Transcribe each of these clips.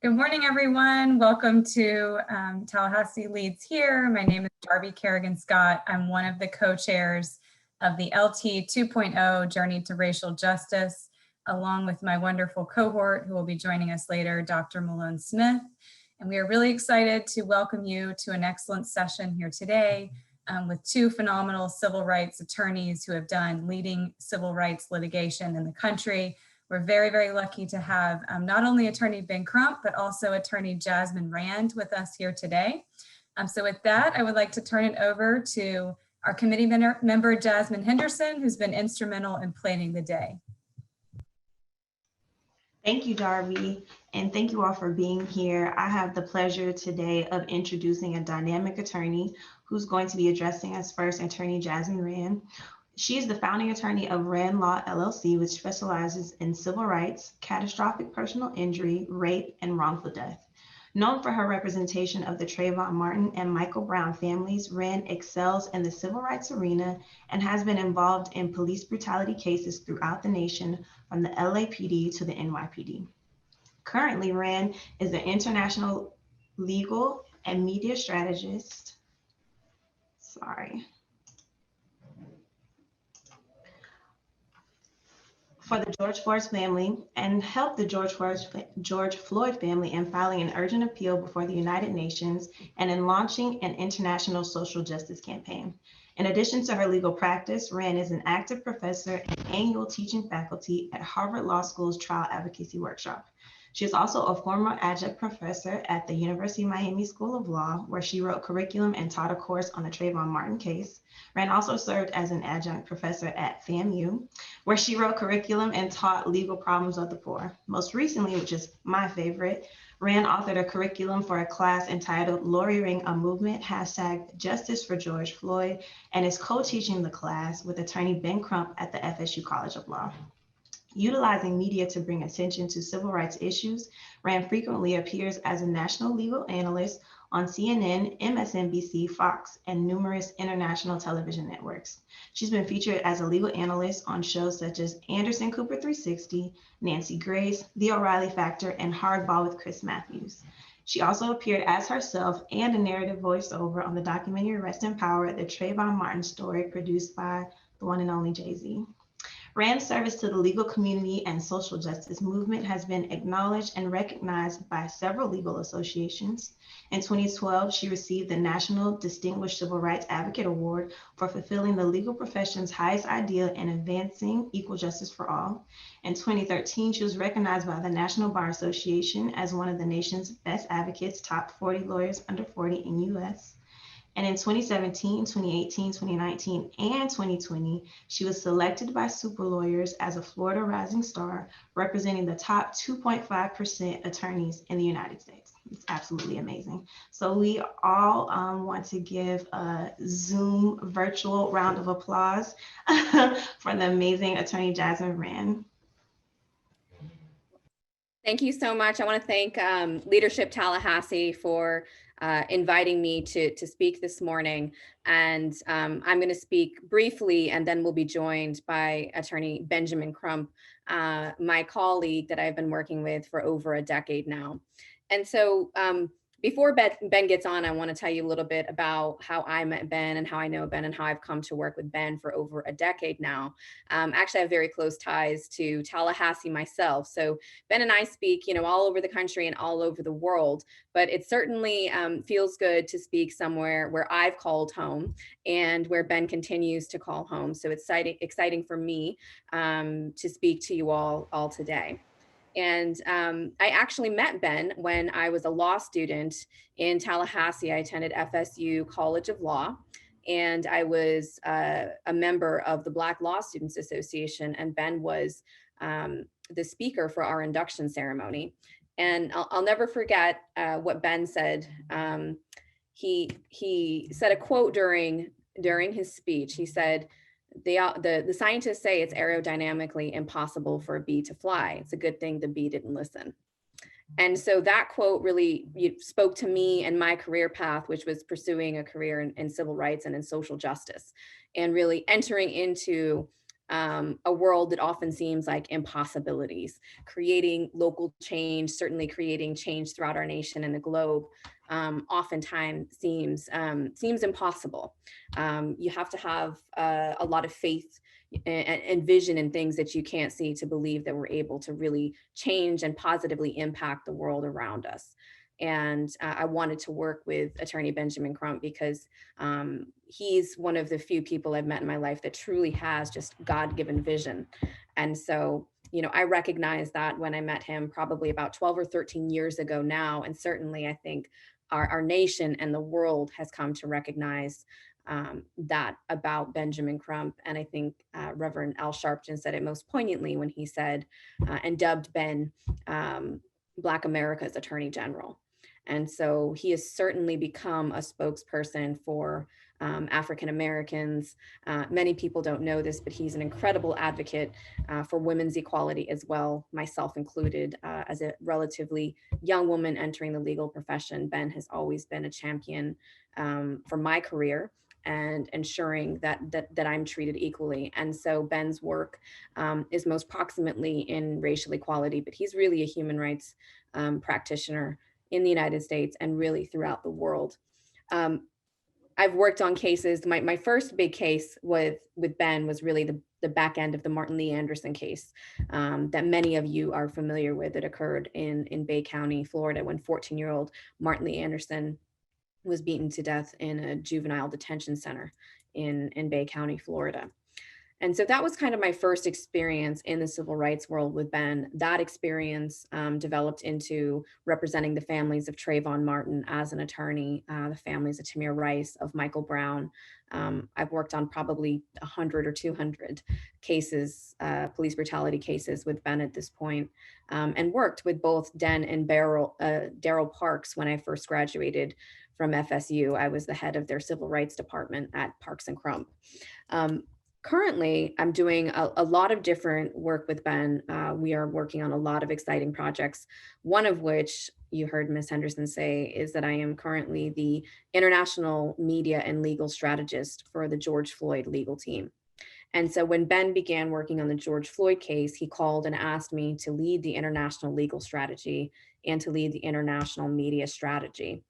Good morning, everyone. Welcome to Tallahassee Leads Here. My name is Darby Kerrigan-Scott. I'm one of the co-chairs of the LT 2.0 Journey to Racial Justice, along with my wonderful cohort who will be joining us later, Dr. Malone Smith. And we are really excited to welcome you to an excellent session here today with two phenomenal civil rights attorneys who have done leading civil rights litigation in the country. We're very, very lucky to have not only attorney Ben Crump, but also attorney Jasmine Rand with us here today. So with that, I would like to turn it over to our committee member, Jasmine Henderson, who's been instrumental in planning the day. Thank you, Darby, and thank you all for being here. I have the pleasure today of introducing a dynamic attorney who's going to be addressing us first, attorney Jasmine Rand. She is the founding attorney of Rand Law, LLC, which specializes in civil rights, catastrophic personal injury, rape, and wrongful death. Known for her representation of the Trayvon Martin and Michael Brown families, Rand excels in the civil rights arena and has been involved in police brutality cases throughout the nation, from the LAPD to the NYPD. Currently, Rand is an international legal and media strategist. For the George Floyd family, and helped the George Floyd family in filing an urgent appeal before the United Nations and in launching an international social justice campaign. In addition to her legal practice, Rand is an active professor and annual teaching faculty at Harvard Law School's Trial Advocacy Workshop. She is also a former adjunct professor at the University of Miami School of Law, where she wrote curriculum and taught a course on the Trayvon Martin case. Rand also served as an adjunct professor at FAMU, where she wrote curriculum and taught legal problems of the poor. Most recently, which is my favorite, Rand authored a curriculum for a class entitled Lawyering a Movement, #Justice for George Floyd, and is co-teaching the class with attorney Ben Crump at the FSU College of Law. Utilizing media to bring attention to civil rights issues, Rand frequently appears as a national legal analyst on CNN, MSNBC, Fox, and numerous international television networks. She's been featured as a legal analyst on shows such as Anderson Cooper 360, Nancy Grace, The O'Reilly Factor, and Hardball with Chris Matthews. She also appeared as herself and a narrative voiceover on the documentary Rest in Power, the Trayvon Martin story, produced by the one and only Jay-Z. Rand's service to the legal community and social justice movement has been acknowledged and recognized by several legal associations. In 2012, she received the National Distinguished Civil Rights Advocate Award for fulfilling the legal profession's highest ideal in advancing equal justice for all. In 2013, she was recognized by the National Bar Association as one of the nation's best advocates, top 40 lawyers under 40 in US. And in 2017, 2018, 2019, and 2020, she was selected by Super Lawyers as a Florida Rising Star, representing the top 2.5% attorneys in the United States. It's absolutely amazing. So we all want to give a Zoom virtual round of applause for the amazing attorney Jasmine Rand. Thank you so much. I want to thank Leadership Tallahassee for inviting me to speak this morning. And I'm going to speak briefly, and then we'll be joined by attorney Benjamin Crump, my colleague that I've been working with for over a decade now. And so before Ben gets on, I want to tell you a little bit about how I met Ben and how I know Ben and how I've come to work with Ben for over a decade now. Actually, I have very close ties to Tallahassee myself. So Ben and I speak, all over the country and all over the world, but it certainly feels good to speak somewhere where I've called home and where Ben continues to call home. So it's exciting for me to speak to you all today. And I actually met Ben when I was a law student in Tallahassee. I attended FSU College of Law, and I was a member of the Black Law Students Association, and Ben was the speaker for our induction ceremony. And I'll never forget what Ben said. He said a quote during his speech. He said, the scientists say it's aerodynamically impossible for a bee to fly. It's a good thing the bee didn't listen. And so that quote really spoke to me and my career path, which was pursuing a career in civil rights and in social justice, and really entering into a world that often seems like impossibilities. Creating local change, certainly creating change throughout our nation and the globe, oftentimes seems impossible. You have to have a lot of faith and vision in things that you can't see to believe that we're able to really change and positively impact the world around us. And I wanted to work with attorney Benjamin Crump because he's one of the few people I've met in my life that truly has just God-given vision. And so, you know, I recognized that when I met him probably about 12 or 13 years ago now. And certainly I think our nation and the world has come to recognize that about Benjamin Crump. And I think Reverend Al Sharpton said it most poignantly when he said and dubbed Ben Black America's Attorney General. And so he has certainly become a spokesperson for African Americans. Many people don't know this, but he's an incredible advocate for women's equality as well, myself included. As a relatively young woman entering the legal profession, Ben has always been a champion for my career and ensuring that I'm treated equally. And so Ben's work is most proximately in racial equality, but he's really a human rights practitioner in the United States and really throughout the world. I've worked on cases. My first big case with Ben was really the back end of the Martin Lee Anderson case that many of you are familiar with, that occurred in Bay County, Florida, when 14-year-old Martin Lee Anderson was beaten to death in a juvenile detention center in Bay County, Florida. And so that was kind of my first experience in the civil rights world with Ben. That experience developed into representing the families of Trayvon Martin as an attorney, the families of Tamir Rice, of Michael Brown. I've worked on probably 100 or 200 cases, police brutality cases with Ben at this point, and worked with both Den and Daryl Parks when I first graduated from FSU. I was the head of their civil rights department at Parks and Crump. Currently, I'm doing a lot of different work with Ben. We are working on a lot of exciting projects, one of which you heard Ms. Henderson say is that I am currently the international media and legal strategist for the George Floyd legal team. And so when Ben began working on the George Floyd case, he called and asked me to lead the international legal strategy and to lead the international media strategy.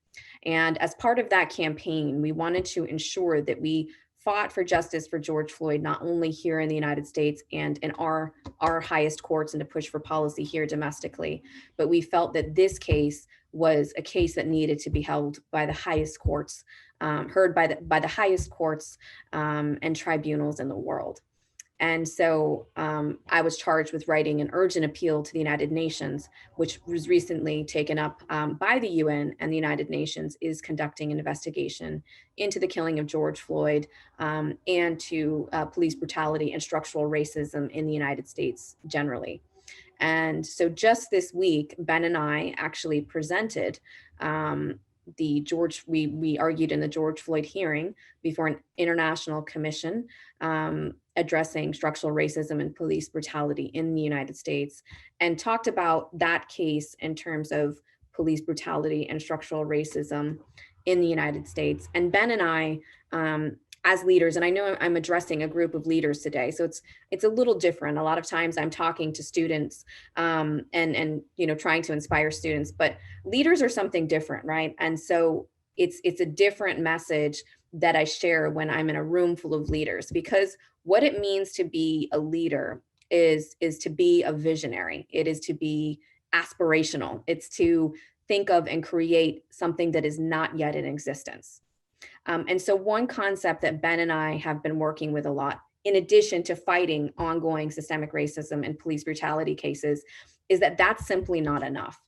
And as part of that campaign, we wanted to ensure that we fought for justice for George Floyd, not only here in the United States and in our highest courts, and to push for policy here domestically, but we felt that this case was a case that needed to be held by the highest courts, heard by the highest courts and tribunals in the world. And so I was charged with writing an urgent appeal to the United Nations, which was recently taken up by the UN, and the United Nations is conducting an investigation into the killing of George Floyd and to police brutality and structural racism in the United States generally. And so just this week, Ben and I actually presented we argued in the George Floyd hearing before an international commission addressing structural racism and police brutality in the United States, and talked about that case in terms of police brutality and structural racism in the United States. And Ben and I, as leaders, and I know I'm addressing a group of leaders today, so it's a little different. A lot of times I'm talking to students and you know, trying to inspire students, but leaders are something different, right? And so it's a different message that I share when I'm in a room full of leaders, because what it means to be a leader is to be a visionary. It is to be aspirational. It's to think of and create something that is not yet in existence. And so one concept that Ben and I have been working with a lot, in addition to fighting ongoing systemic racism and police brutality cases, is that that's simply not enough.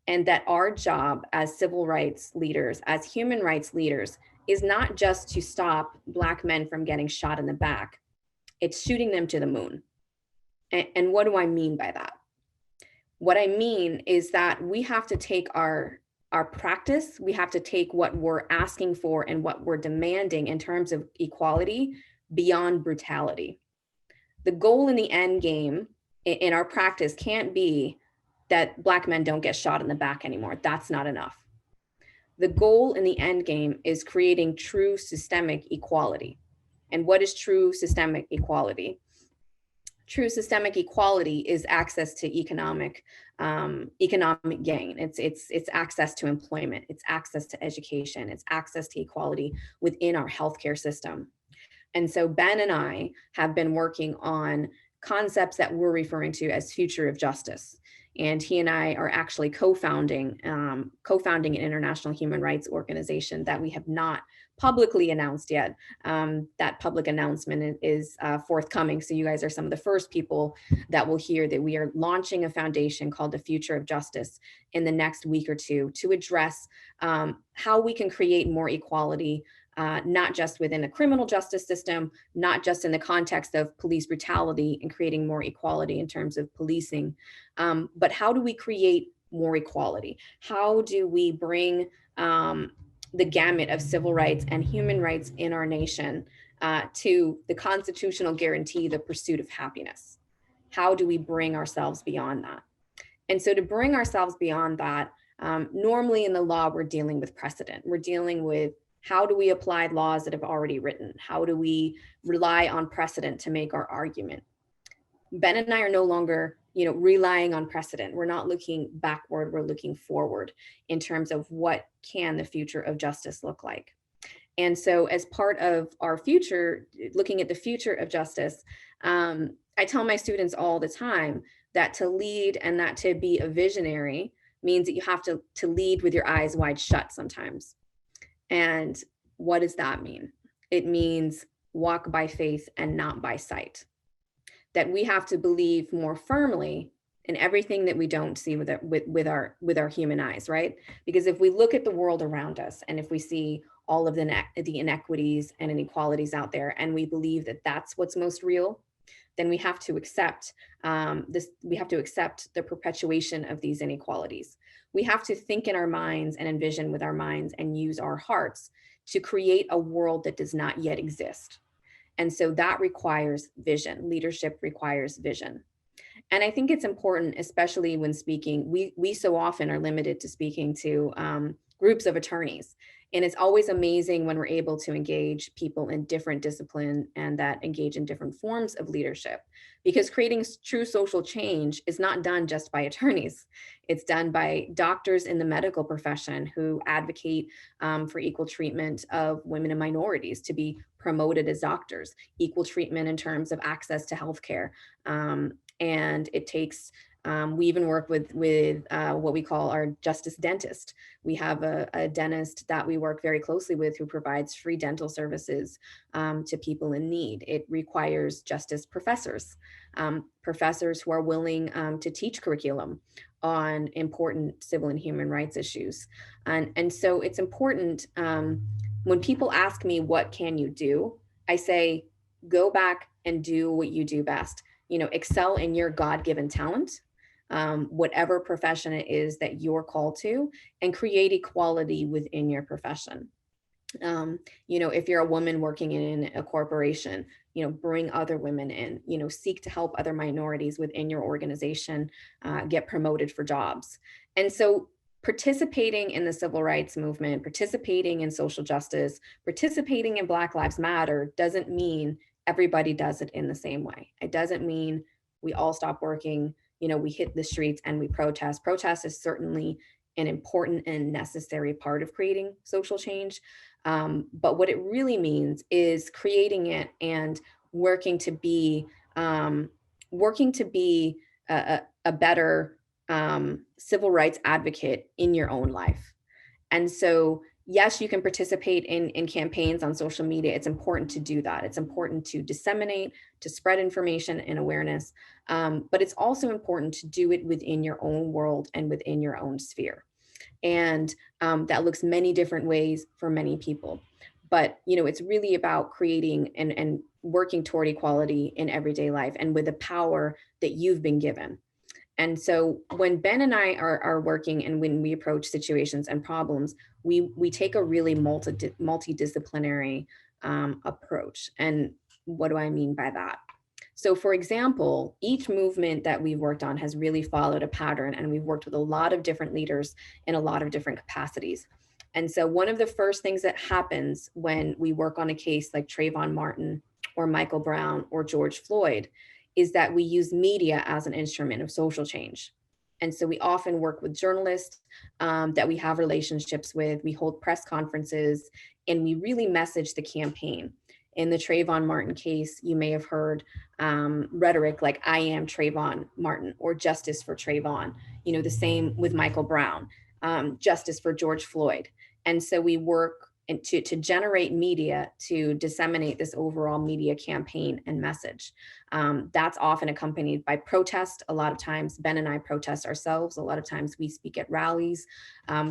And that our job as civil rights leaders, as human rights leaders, is not just to stop Black men from getting shot in the back, it's shooting them to the moon. And what do I mean by that? What I mean is that we have to take our practice, we have to take what we're asking for and what we're demanding in terms of equality beyond brutality. The goal in the end game in our practice can't be that Black men don't get shot in the back anymore. That's not enough. The goal in the end game is creating true systemic equality. And what is true systemic equality? true systemic equality is access to economic gain. It's access to employment, it's access to education, it's access to equality within our healthcare system. And so Ben and I have been working on concepts that we're referring to as future of justice. And he and I are actually co-founding an international human rights organization that we have not publicly announced yet. That public announcement is forthcoming. So you guys are some of the first people that will hear that we are launching a foundation called the Future of Justice in the next week or two to address how we can create more equality, not just within the criminal justice system, not just in the context of police brutality and creating more equality in terms of policing, but how do we create more equality? How do we bring the gamut of civil rights and human rights in our nation to the constitutional guarantee, the pursuit of happiness? How do we bring ourselves beyond that? And so to bring ourselves beyond that, normally in the law, we're dealing with precedent. We're dealing with how do we apply laws that have already written? How do we rely on precedent to make our argument? Ben and I are no longer, relying on precedent. We're not looking backward, we're looking forward in terms of what can the future of justice look like. And so as part of our future, looking at the future of justice, I tell my students all the time that to lead and that to be a visionary means that you have to lead with your eyes wide shut sometimes. And what does that mean? It means walk by faith and not by sight. That we have to believe more firmly in everything that we don't see with our human eyes, right? Because if we look at the world around us and if we see all of the inequities and inequalities out there, and we believe that that's what's most real, then we have to accept we have to accept the perpetuation of these inequalities. We have to think in our minds and envision with our minds and use our hearts to create a world that does not yet exist. And so that requires vision. Leadership requires vision. And I think it's important, especially when speaking, we so often are limited to speaking to groups of attorneys. And it's always amazing when we're able to engage people in different disciplines and that engage in different forms of leadership, because creating true social change is not done just by attorneys. It's done by doctors in the medical profession who advocate for equal treatment of women and minorities to be promoted as doctors, equal treatment in terms of access to healthcare. And it takes, we even work with what we call our justice dentist. We have a dentist that we work very closely with who provides free dental services to people in need. It requires justice professors, professors who are willing to teach curriculum on important civil and human rights issues. And so it's important, when people ask me, what can you do? I say, go back and do what you do best. Excel in your God-given talent, whatever profession it is that you're called to, and create equality within your profession. If you're a woman working in a corporation, bring other women in, seek to help other minorities within your organization get promoted for jobs. And so participating in the civil rights movement, participating in social justice, participating in Black Lives Matter doesn't mean everybody does it in the same way. It doesn't mean we all stop working, we hit the streets and we protest. Protest is certainly an important and necessary part of creating social change. But what it really means is creating it and working to be a better civil rights advocate in your own life. And so, yes, you can participate in campaigns on social media. It's important to do that. It's important to disseminate, to spread information and awareness. But it's also important to do it within your own world and within your own sphere. And that looks many different ways for many people. But, it's really about creating and working toward equality in everyday life and with the power that you've been given. And so when Ben and I are working and when we approach situations and problems, we take a really multidisciplinary approach. And what do I mean by that? So for example, each movement that we've worked on has really followed a pattern, and we've worked with a lot of different leaders in a lot of different capacities. And so one of the first things that happens when we work on a case like Trayvon Martin or Michael Brown or George Floyd is that we use media as an instrument of social change. And so we often work with journalists that we have relationships with. We hold press conferences and we really message the campaign. In the Trayvon Martin case, you may have heard rhetoric like "I am Trayvon Martin" or "Justice for Trayvon." You know, the same with Michael Brown, "Justice for George Floyd." And so we work to generate media to disseminate this overall media campaign and message. That's often accompanied by protest. A lot of times Ben and I protest ourselves. A lot of times we speak at rallies.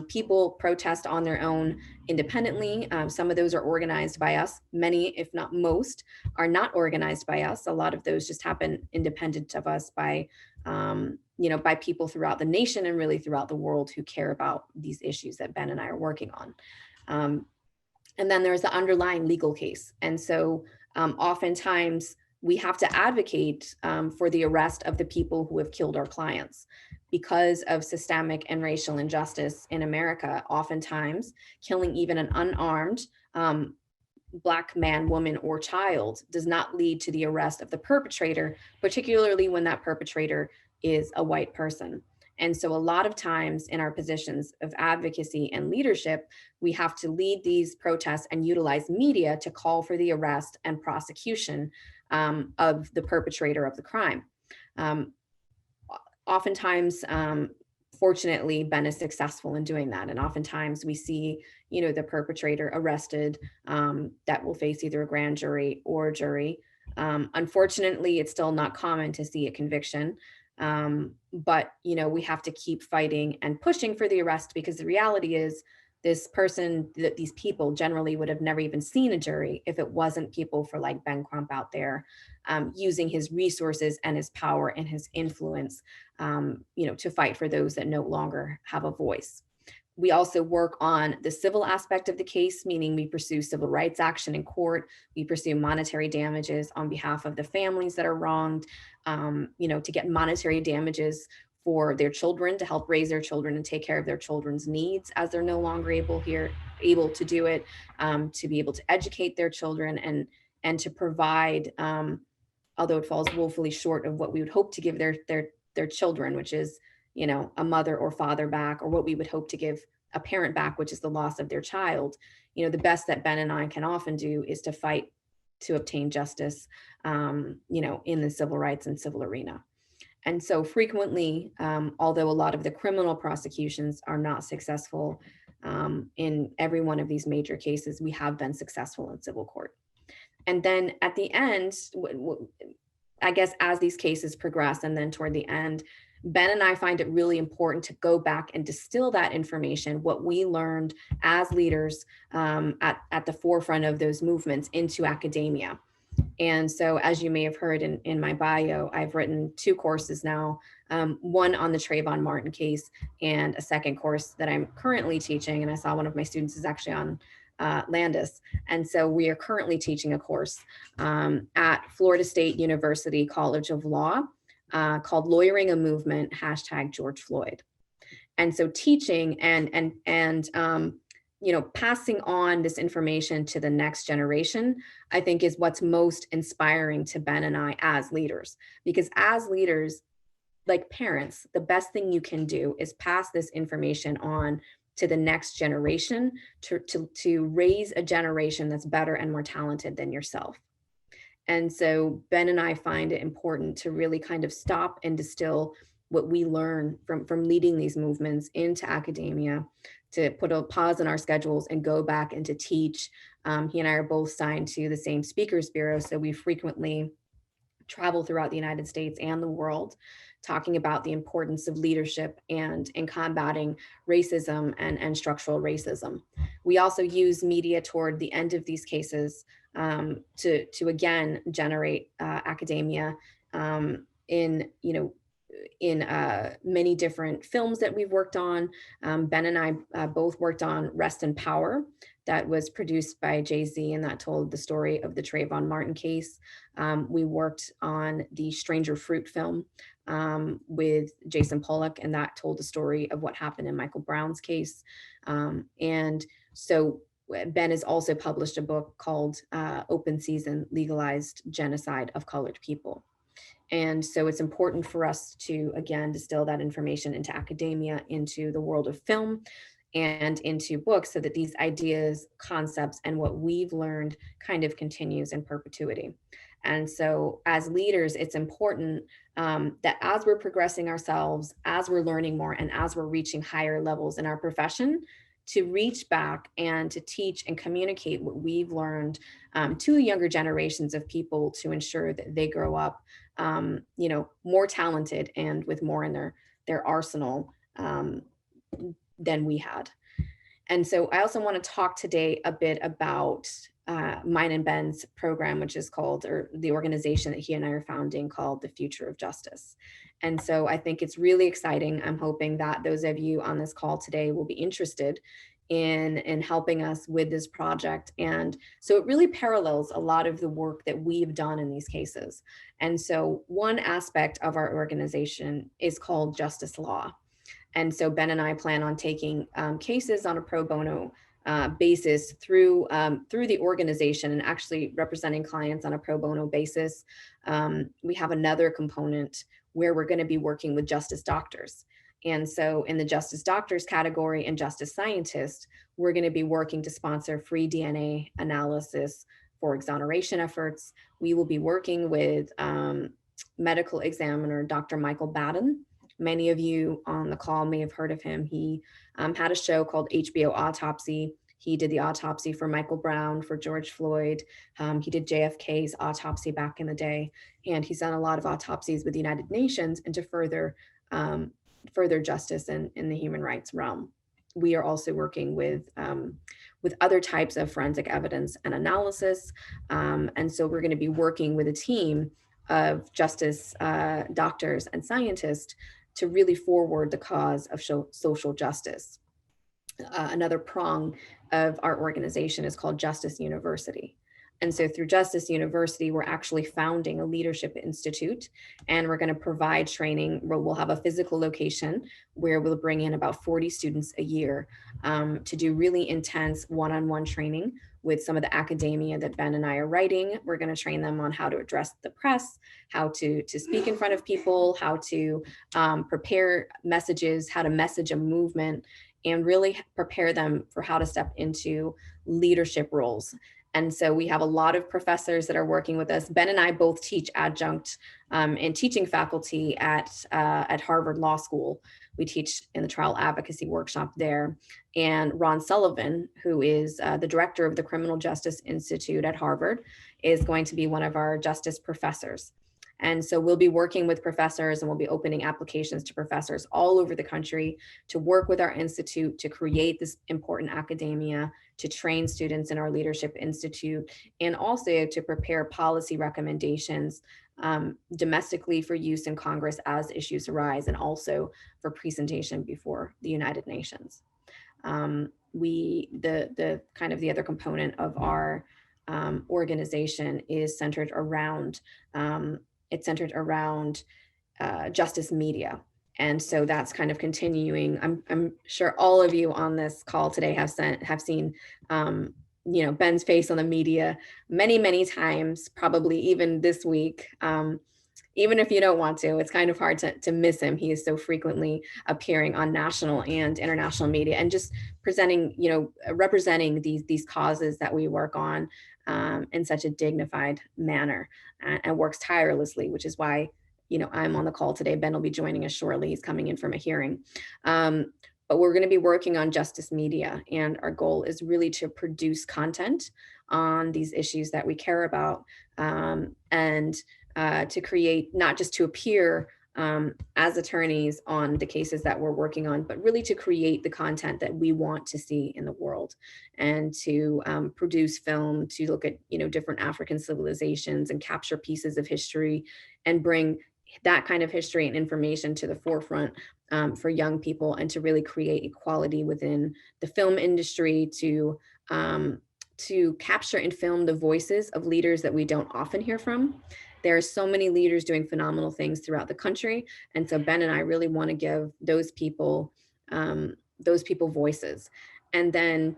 People protest on their own independently. Some of those are organized by us. Many, if not most, are not organized by us. A lot of those just happen independent of us by by people throughout the nation and really throughout the world who care about these issues that Ben and I are working on. And then there's the underlying legal case. And so oftentimes we have to advocate for the arrest of the people who have killed our clients. Because of systemic and racial injustice in America, oftentimes killing even an unarmed Black man, woman, or child does not lead to the arrest of the perpetrator, particularly when that perpetrator is a white person. And so a lot of times in our positions of advocacy and leadership, we have to lead these protests and utilize media to call for the arrest and prosecution of the perpetrator of the crime. Oftentimes, fortunately, Ben is successful in doing that. And oftentimes we see, the perpetrator arrested that will face either a grand jury or a jury. Unfortunately, it's still not common to see a conviction. But we have to keep fighting and pushing for the arrest, because the reality is this person, that these people generally would have never even seen a jury if it wasn't people for like Ben Crump out there using his resources and his power and his influence, to fight for those that no longer have a voice. We also work on the civil aspect of the case, meaning we pursue civil rights action in court. We pursue monetary damages on behalf of the families that are wronged, to get monetary damages for their children, to help raise their children and take care of their children's needs as they're no longer able to do it, to be able to educate their children and to provide, although it falls woefully short of what we would hope to give their children, which is a mother or father back, or what we would hope to give a parent back, which is the loss of their child. The best that Ben and I can often do is to fight to obtain justice, in the civil rights and civil arena. And so frequently, although a lot of the criminal prosecutions are not successful in every one of these major cases, we have been successful in civil court. And then at the end, I guess as these cases progress, and then toward the end, Ben and I find it really important to go back and distill that information, what we learned as leaders at the forefront of those movements, into academia. And so, as you may have heard in my bio, I've written 2 courses now, one on the Trayvon Martin case and a second course that I'm currently teaching. And I saw one of my students is actually on Landis. And so we are currently teaching a course at Florida State University College of Law called Lawyering a Movement, #George Floyd. And so teaching and passing on this information to the next generation, I think is what's most inspiring to Ben and I as leaders. Because as leaders, like parents, the best thing you can do is pass this information on to the next generation to raise a generation that's better and more talented than yourself. And so Ben and I find it important to really kind of stop and distill what we learn from leading these movements into academia, to put a pause in our schedules and go back and to teach. He and I are both signed to the same speakers bureau, so we frequently travel throughout the United States and the world, talking about the importance of leadership and in combating racism and structural racism. We also use media toward the end of these cases to again generate academia in many different films that we've worked on. Ben and I both worked on Rest in Power, that was produced by Jay-Z, and that told the story of the Trayvon Martin case. We worked on the Stranger Fruit film with Jason Pollock, and that told the story of what happened in Michael Brown's case. And so Ben has also published a book called Open Season: Legalized Genocide of Colored People. And so it's important for us to, again, distill that information into academia, into the world of film, and into books so that these ideas, concepts, and what we've learned kind of continues in perpetuity. And so as leaders, it's important that as we're progressing ourselves, as we're learning more, and as we're reaching higher levels in our profession, to reach back and to teach and communicate what we've learned to younger generations of people to ensure that they grow up, more talented and with more in their arsenal than we had. And so I also want to talk today a bit about mine and Ben's program, which is called, or the organization that he and I are founding, called The Future of Justice. And so I think it's really exciting. I'm hoping that those of you on this call today will be interested in helping us with this project. And so it really parallels a lot of the work that we've done in these cases. And so one aspect of our organization is called justice law. And so Ben and I plan on taking cases on a pro bono basis through the organization and actually representing clients on a pro bono basis. We have another component where we're going to be working with justice doctors. And so in the justice doctors category and justice scientists, we're going to be working to sponsor free DNA analysis for exoneration efforts. We will be working with medical examiner Dr. Michael Batten. Many of you on the call may have heard of him. He had a show called HBO Autopsy. He did the autopsy for Michael Brown, for George Floyd. He did JFK's autopsy back in the day. And he's done a lot of autopsies with the United Nations and to further justice in the human rights realm. We are also working with other types of forensic evidence and analysis. And so we're going to be working with a team of justice doctors and scientists to really forward the cause of social justice. Another prong of our organization is called Justice University. And so through Justice University, we're actually founding a leadership institute, and we're going to provide training where we'll have a physical location where we'll bring in about 40 students a year to do really intense one-on-one training with some of the academia that Ben and I are writing. We're going to train them on how to address the press, how to speak in front of people, how to prepare messages, how to message a movement, and really prepare them for how to step into leadership roles. And so we have a lot of professors that are working with us. Ben and I both teach adjunct and teaching faculty at Harvard Law School. We teach in the trial advocacy workshop there. And Ron Sullivan, who is the director of the Criminal Justice Institute at Harvard, is going to be one of our justice professors. And so we'll be working with professors, and we'll be opening applications to professors all over the country to work with our institute to create this important academia, to train students in our leadership institute, and also to prepare policy recommendations domestically for use in Congress as issues arise, and also for presentation before the United Nations. The kind of the other component of our organization is centered around justice media. And so that's kind of continuing. I'm sure all of you on this call today have seen Ben's face on the media many times, probably even this week. Even if you don't want to, it's kind of hard to miss him. He is so frequently appearing on national and international media and just presenting, representing these causes that we work on in such a dignified manner, and works tirelessly, which is why, I'm on the call today. Ben will be joining us shortly. He's coming in from a hearing. But we're going to be working on justice media, and our goal is really to produce content on these issues that we care about, and to create, not just to appear as attorneys on the cases that we're working on, but really to create the content that we want to see in the world, and to produce film, to look at different African civilizations and capture pieces of history and bring that kind of history and information to the forefront for young people, and to really create equality within the film industry, to capture and film the voices of leaders that we don't often hear from. There are so many leaders doing phenomenal things throughout the country. And so Ben and I really want to give those people voices. And then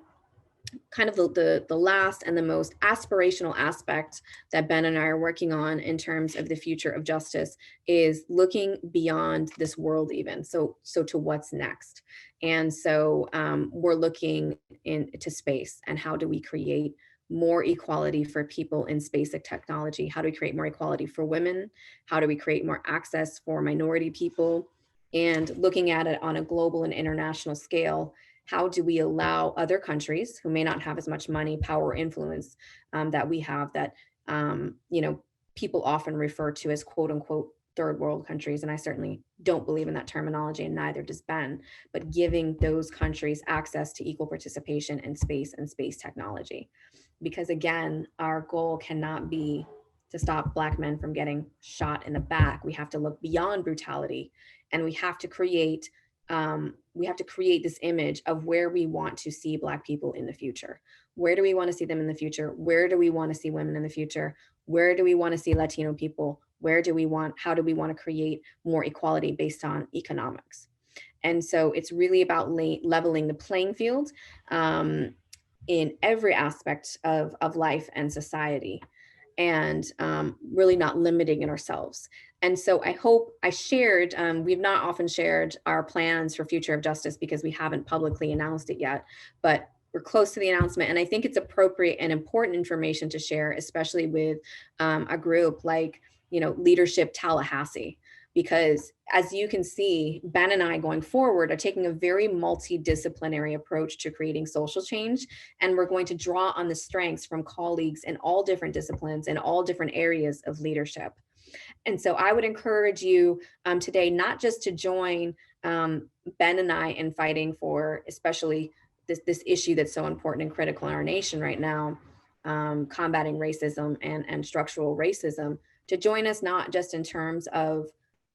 kind of the last and the most aspirational aspect that Ben and I are working on in terms of the future of justice is looking beyond this world even. So to what's next. And so we're looking into space, and how do we create more equality for people in space and technology? How do we create more equality for women? How do we create more access for minority people? And looking at it on a global and international scale, how do we allow other countries who may not have as much money, power, or influence that we have, that people often refer to as quote unquote third world countries, and I certainly don't believe in that terminology, and neither does Ben, but giving those countries access to equal participation in space and space technology. Because again, our goal cannot be to stop Black men from getting shot in the back. We have to look beyond brutality, and we have to create this image of where we want to see Black people in the future. Where do we want to see them in the future? Where do we want to see women in the future? Where do we want to see Latino people? How do we want to create more equality based on economics? And so it's really about leveling the playing field in every aspect of life and society, and really not limiting it ourselves. And so I hope I shared, we've not often shared our plans for Future of Justice because we haven't publicly announced it yet, but we're close to the announcement. And I think it's appropriate and important information to share, especially with a group like, Leadership Tallahassee, because as you can see, Ben and I going forward are taking a very multidisciplinary approach to creating social change. And we're going to draw on the strengths from colleagues in all different disciplines and all different areas of leadership. And so I would encourage you today, not just to join Ben and I in fighting for, especially this issue that's so important and critical in our nation right now, combating racism and structural racism, to join us not just in terms of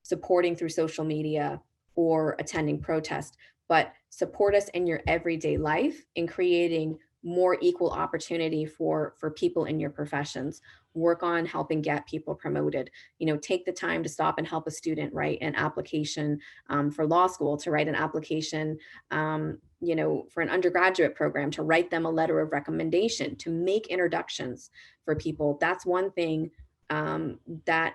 supporting through social media or attending protests, but support us in your everyday life in creating more equal opportunity for people in your professions. Work on helping get people promoted. Take the time to stop and help a student write an application for law school, to write an application for an undergraduate program, to write them a letter of recommendation, to make introductions for people. That's one thing that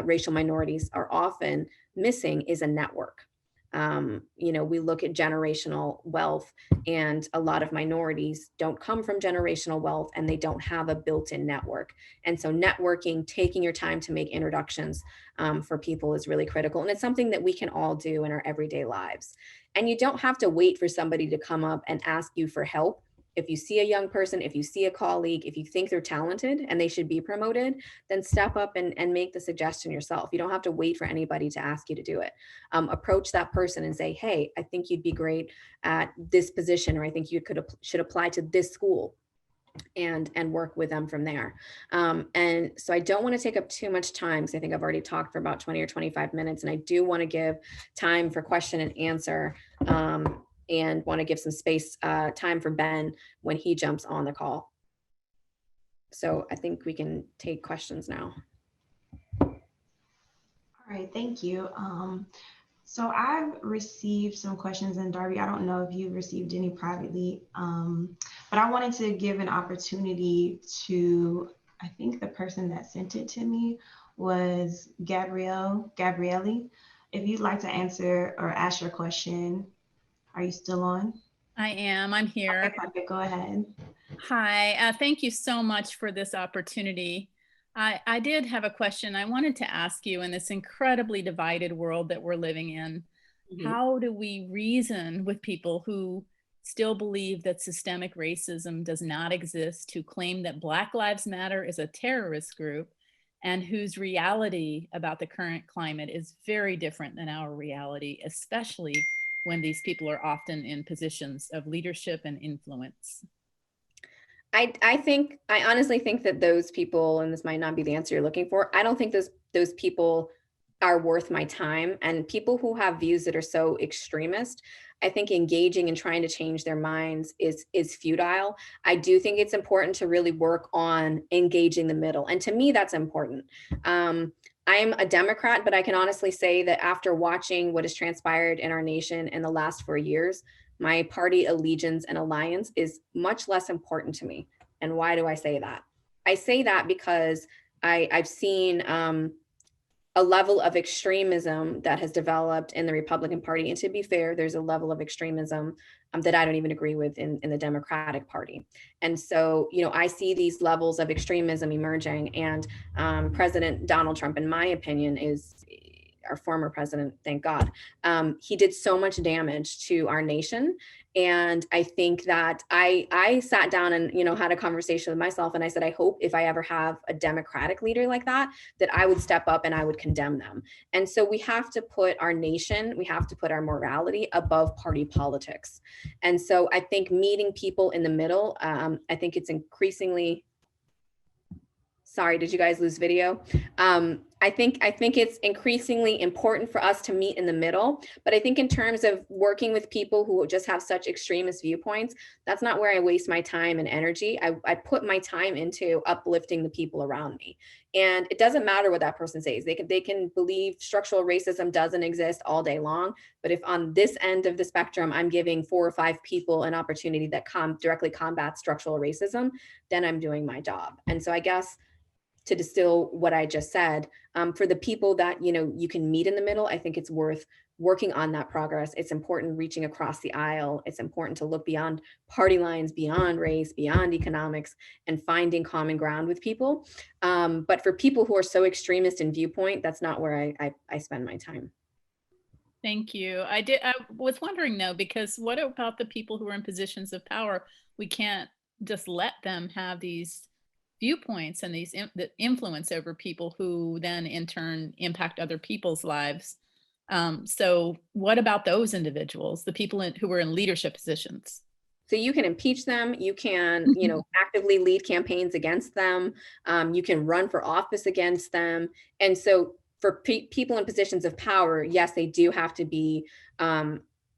racial minorities are often missing, is a network. We look at generational wealth, and a lot of minorities don't come from generational wealth, and they don't have a built-in network. And so networking, taking your time to make introductions for people is really critical. And it's something that we can all do in our everyday lives. And you don't have to wait for somebody to come up and ask you for help. If you see a young person, if you see a colleague, if you think they're talented and they should be promoted, then step up and make the suggestion yourself. You don't have to wait for anybody to ask you to do it. Approach that person and say, hey, I think you'd be great at this position, or I think you should apply to this school, and work with them from there. And so I don't want to take up too much time, because I think I've already talked for about 20 or 25 minutes, and I do want to give time for question and answer. And want to give some space, time for Ben when he jumps on the call. So I think we can take questions now. All right, thank you. So I've received some questions, and Darby, I don't know if you've received any privately, but I wanted to give an opportunity to, I think the person that sent it to me was Gabrielle. If you'd like to answer or ask your question. Are you still on? I am. I'm here. Okay, go ahead. Hi. Thank you so much for this opportunity. I did have a question I wanted to ask you. In this incredibly divided world that we're living in, how do we reason with people who still believe that systemic racism does not exist, who claim that Black Lives Matter is a terrorist group, and whose reality about the current climate is very different than our reality, especially when these people are often in positions of leadership and influence? I honestly think that those people, and this might not be the answer you're looking for, I don't think those people are worth my time. And people who have views that are so extremist, I think engaging and trying to change their minds is futile. I do think it's important to really work on engaging the middle. And to me, that's important. I'm a Democrat, but I can honestly say that after watching what has transpired in our nation in the last 4 years, my party allegiance and alliance is much less important to me. And why do I say that? I say that because I've seen a level of extremism that has developed in the Republican Party. And to be fair, there's a level of extremism that I don't even agree with in the Democratic Party. And so, I see these levels of extremism emerging, and President Donald Trump, in my opinion, is our former president, thank God. He did so much damage to our nation. And I think that I sat down and, had a conversation with myself, and I said, I hope if I ever have a Democratic leader like that I would step up and I would condemn them. And so we have to put our nation, we have to put our morality above party politics. And so I think meeting people in the middle, I think it's increasingly, sorry, did you guys lose video? I think it's increasingly important for us to meet in the middle, but I think in terms of working with people who just have such extremist viewpoints, that's not where I waste my time and energy. I put my time into uplifting the people around me. And it doesn't matter what that person says. They can believe structural racism doesn't exist all day long, but if on this end of the spectrum, I'm giving 4 or 5 people an opportunity that directly combats structural racism, then I'm doing my job. And so I guess to distill what I just said, for the people that, you can meet in the middle, I think it's worth working on that progress. It's important reaching across the aisle. It's important to look beyond party lines, beyond race, beyond economics, and finding common ground with people. But for people who are so extremist in viewpoint, that's not where I spend my time. Thank you. I was wondering though, because what about the people who are in positions of power? We can't just let them have these viewpoints and the influence over people who then in turn impact other people's lives. So what about those individuals, the people who are in leadership positions? So you can impeach them, you can, actively lead campaigns against them, you can run for office against them. And so for people in positions of power, yes, they do have to be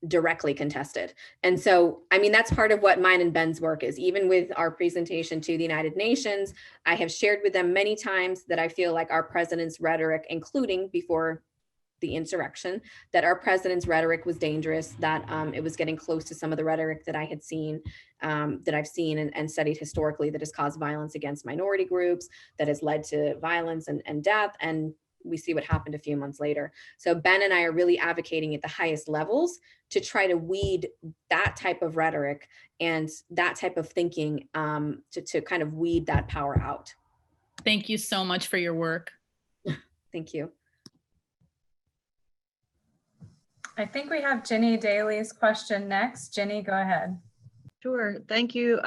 directly contested. And so, that's part of what mine and Ben's work is. Even with our presentation to the United Nations, I have shared with them many times that I feel like our president's rhetoric, including before the insurrection, that our president's rhetoric was dangerous, that it was getting close to some of the rhetoric that I had seen, that I've seen and studied historically, that has caused violence against minority groups, that has led to violence and death. And we see what happened a few months later. So Ben and I are really advocating at the highest levels to try to weed that type of rhetoric and that type of thinking, to kind of weed that power out. Thank you so much for your work. Thank you. I think we have Ginny Daly's question next. Ginny, go ahead. Sure. Thank you,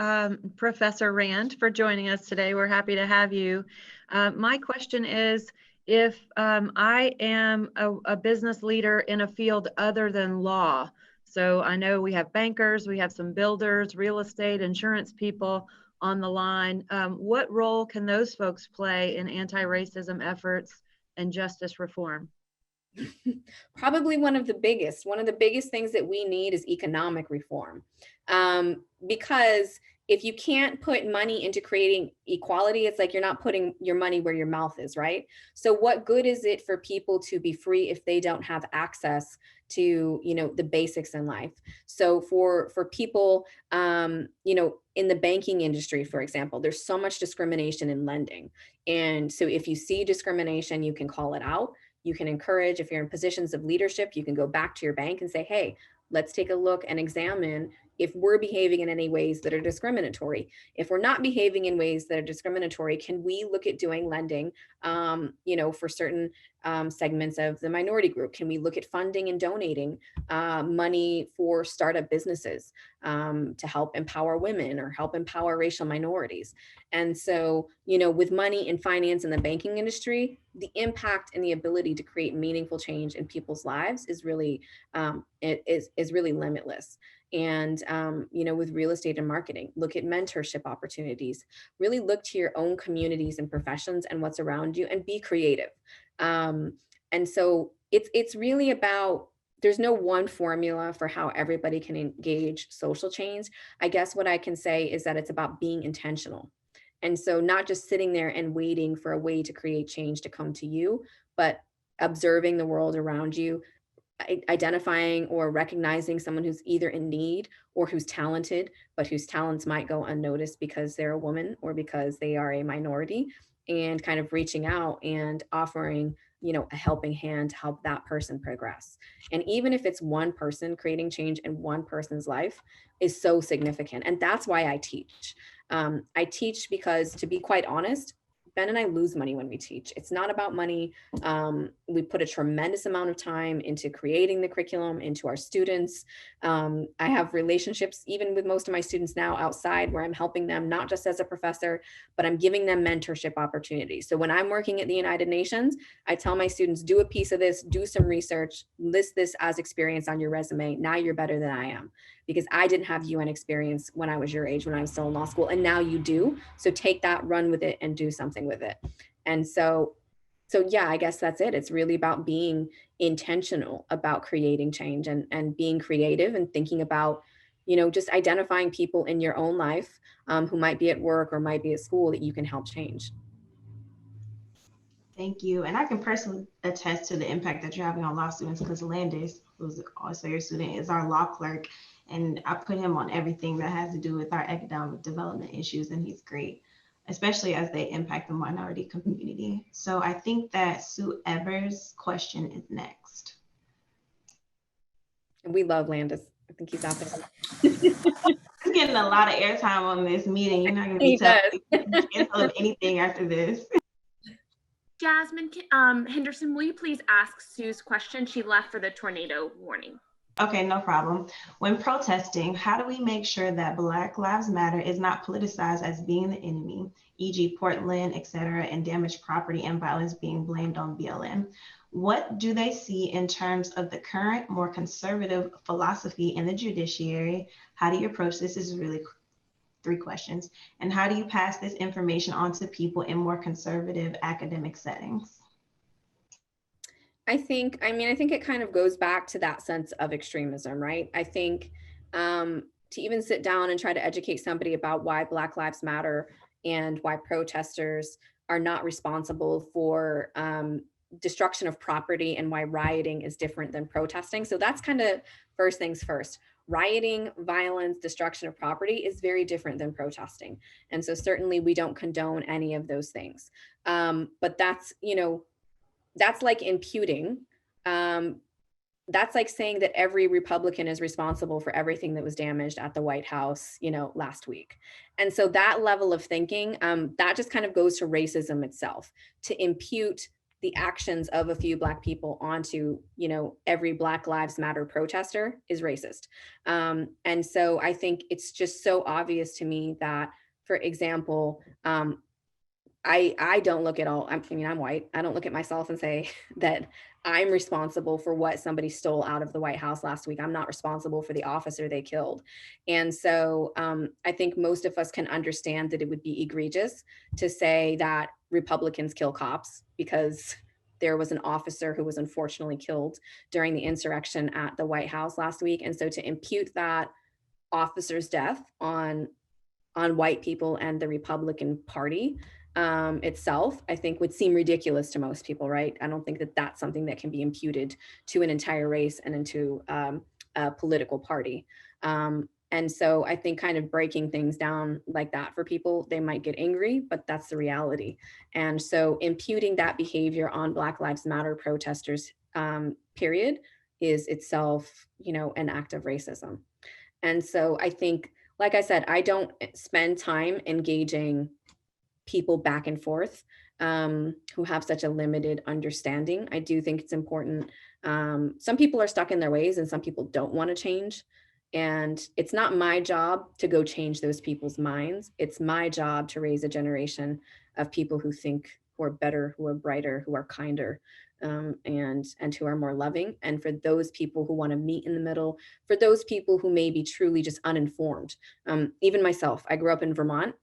Professor Rand, for joining us today. We're happy to have you. My question is, if I am a business leader in a field other than law, so I know we have bankers, we have some builders, real estate, insurance people on the line, what role can those folks play in anti-racism efforts and justice reform? Probably one of the biggest things that we need is economic reform. Because if you can't put money into creating equality, it's like you're not putting your money where your mouth is, right? So what good is it for people to be free if they don't have access to, the basics in life? So for people, in the banking industry, for example, there's so much discrimination in lending. And so if you see discrimination, you can call it out. You can encourage, if you're in positions of leadership, you can go back to your bank and say, hey, let's take a look and examine if we're behaving in any ways that are discriminatory. If we're not behaving in ways that are discriminatory, can we look at doing lending, for certain segments of the minority group? Can we look at funding and donating money for startup businesses to help empower women or help empower racial minorities? And so, with money and finance in the banking industry, the impact and the ability to create meaningful change in people's lives is really, is really limitless. And, with real estate and marketing, look at mentorship opportunities, really look to your own communities and professions and what's around you, and be creative. And so it's really about, there's no one formula for how everybody can engage social change. I guess what I can say is that it's about being intentional. And so not just sitting there and waiting for a way to create change to come to you, but observing the world around you, identifying or recognizing someone who's either in need or who's talented, but whose talents might go unnoticed because they're a woman or because they are a minority, and kind of reaching out and offering, a helping hand to help that person progress. And even if it's one person, creating change in one person's life is so significant. And that's why I teach. I teach because, to be quite honest, Ben and I lose money when we teach. It's not about money. We put a tremendous amount of time into creating the curriculum, into our students. I have relationships even with most of my students now outside, where I'm helping them, not just as a professor, but I'm giving them mentorship opportunities. So when I'm working at the United Nations, I tell my students, do a piece of this, do some research, list this as experience on your resume. Now you're better than I am, because I didn't have UN experience when I was your age, when I was still in law school, and now you do. So take that, run with it, and do something with it. And so yeah, I guess that's it. It's really about being intentional about creating change, and being creative and thinking about, just identifying people in your own life who might be at work or might be at school that you can help change. Thank you. And I can personally attest to the impact that you're having on law students, because Landis, who's also your student, is our law clerk. And I put him on everything that has to do with our economic development issues, and he's great, especially as they impact the minority community. So I think that Sue Evers' question is next. We love Landis. I think he's out there. He's getting a lot of airtime on this meeting. You're not going to be can't tell him anything after this. Jasmine Henderson, will you please ask Sue's question? She left for the tornado warning. Okay, no problem. When protesting, how do we make sure that Black Lives Matter is not politicized as being the enemy, e.g. Portland, et cetera, and damaged property and violence being blamed on BLM? What do they see in terms of the current, more conservative philosophy in the judiciary? How do you approach this? This is really 3 questions. And how do you pass this information on to people in more conservative academic settings? I think it kind of goes back to that sense of extremism, right? I think to even sit down and try to educate somebody about why Black Lives Matter and why protesters are not responsible for destruction of property, and why rioting is different than protesting. So that's kind of first things first. Rioting, violence, destruction of property is very different than protesting. And so certainly we don't condone any of those things. But that's, that's like imputing. That's like saying that every Republican is responsible for everything that was damaged at the White House, last week. And so that level of thinking, that just kind of goes to racism itself, to impute the actions of a few Black people onto, every Black Lives Matter protester is racist. And so I think it's just so obvious to me that, for example, I don't look at all, I'm white. I don't look at myself and say that I'm responsible for what somebody stole out of the White House last week. I'm not responsible for the officer they killed. And so I think most of us can understand that it would be egregious to say that Republicans kill cops because there was an officer who was unfortunately killed during the insurrection at the White House last week. And so to impute that officer's death on white people and the Republican Party itself, I think would seem ridiculous to most people, right? I don't think that that's something that can be imputed to an entire race and into a political party. And so I think kind of breaking things down like that for people, they might get angry, but that's the reality. And so imputing that behavior on Black Lives Matter protesters, period, is itself, an act of racism. And so I think, like I said, I don't spend time engaging people back and forth who have such a limited understanding. I do think it's important. Some people are stuck in their ways and some people don't want to change. And it's not my job to go change those people's minds. It's my job to raise a generation of people who think, who are better, who are brighter, who are kinder, and who are more loving. And for those people who want to meet in the middle, for those people who may be truly just uninformed. Even myself, I grew up in Vermont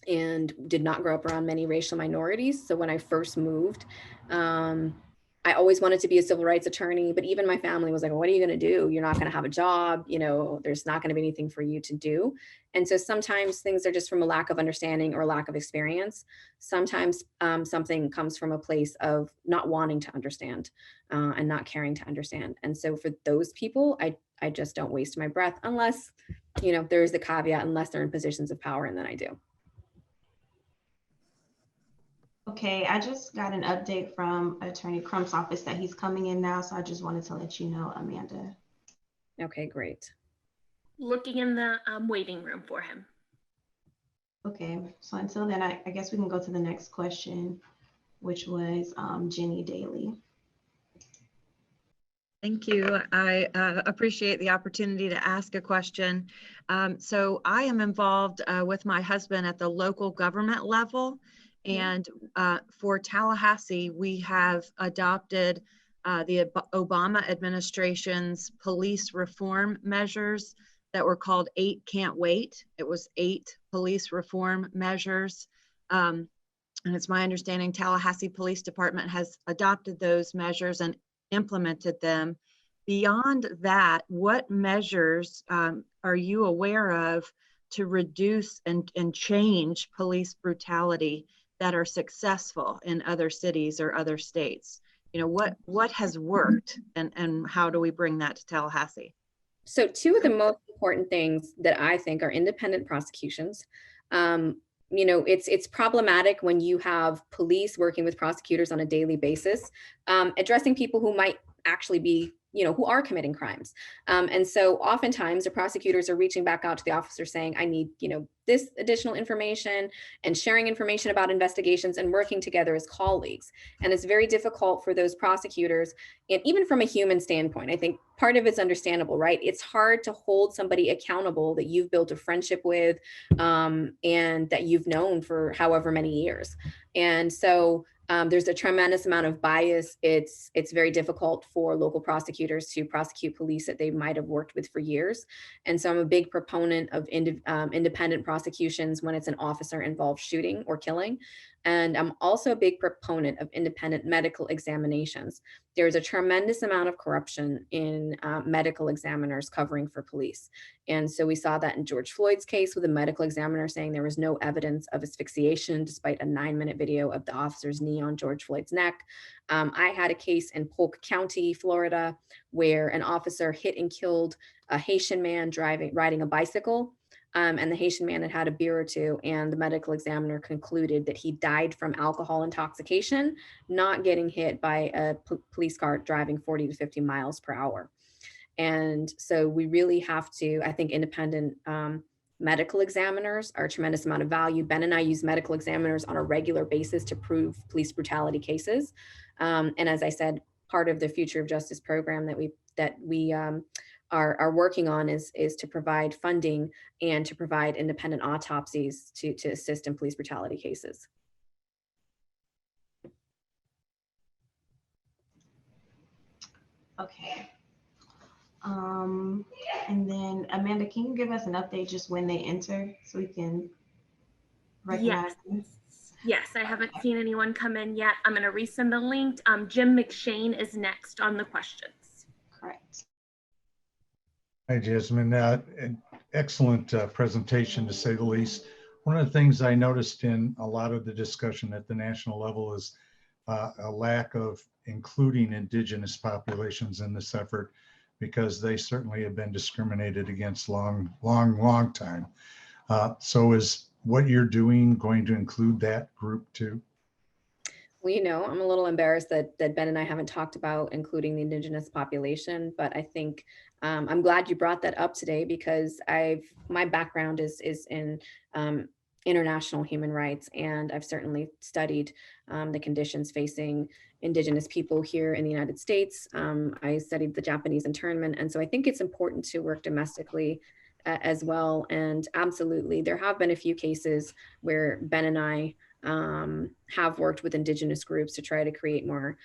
and did not grow up around many racial minorities. So when I first moved, I always wanted to be a civil rights attorney, but even my family was like, well, what are you going to do? You're not going to have a job. You know, there's not going to be anything for you to do. And so sometimes things are just from a lack of understanding or lack of experience. Sometimes something comes from a place of not wanting to understand and not caring to understand. And so for those people, I just don't waste my breath unless, you know, there is the caveat, unless they're in positions of power, and then I do. Okay, I just got an update from Attorney Crump's office that he's coming in now, so I just wanted to let you know, Amanda. Okay, great. Looking in the waiting room for him. Okay, so until then, I guess we can go to the next question, which was Jannie Daly. Thank you. I appreciate the opportunity to ask a question. So I am involved with my husband at the local government level. And for Tallahassee, we have adopted the Obama administration's police reform measures that were called 8 Can't Wait. It was 8 police reform measures. And it's my understanding Tallahassee Police Department has adopted those measures and implemented them. Beyond that, what measures are you aware of to reduce and change police brutality that are successful in other cities or other states? You know, what has worked and how do we bring that to Tallahassee? So two of the most important things that I think are independent prosecutions. You know, it's problematic when you have police working with prosecutors on a daily basis, addressing people who might actually be, you know, who are committing crimes. And so oftentimes the prosecutors are reaching back out to the officer saying, I need, you know, this additional information, and sharing information about investigations and working together as colleagues. And it's very difficult for those prosecutors. And even from a human standpoint, I think part of it's understandable, right? It's hard to hold somebody accountable that you've built a friendship with and that you've known for however many years. And so there's a tremendous amount of bias. It's very difficult for local prosecutors to prosecute police that they might have worked with for years. And so I'm a big proponent of independent prosecutions when it's an officer involved shooting or killing. And I'm also a big proponent of independent medical examinations. There's a tremendous amount of corruption in medical examiners covering for police. And so we saw that in George Floyd's case with a medical examiner saying there was no evidence of asphyxiation despite a 9-minute video of the officer's knee on George Floyd's neck. I had a case in Polk County, Florida, where an officer hit and killed a Haitian man riding a bicycle. And the Haitian man had a beer or two, and the medical examiner concluded that he died from alcohol intoxication, not getting hit by a police car driving 40 to 50 miles per hour. And so we really have to, I think independent medical examiners are a tremendous amount of value. Ben and I use medical examiners on a regular basis to prove police brutality cases. And as I said, part of the Future of Justice program that we are working on is to provide funding and to provide independent autopsies to assist in police brutality cases. Okay. And then Amanda, can you give us an update just when they enter so we can recognize them? Yes, I haven't seen anyone come in yet. I'm going to resend the link. Jim McShane is next on the questions. Correct. Hi, Jasmine. An excellent presentation, to say the least. One of the things I noticed in a lot of the discussion at the national level is a lack of including Indigenous populations in this effort, because they certainly have been discriminated against long time. So is what you're doing going to include that group too? Well, you know, I'm a little embarrassed that Ben and I haven't talked about including the Indigenous population, but I think I'm glad you brought that up today, because my background is in international human rights, and I've certainly studied the conditions facing Indigenous people here in the United States. I studied the Japanese internment, and so I think it's important to work domestically as well. And absolutely, there have been a few cases where Ben and I have worked with Indigenous groups to try to create more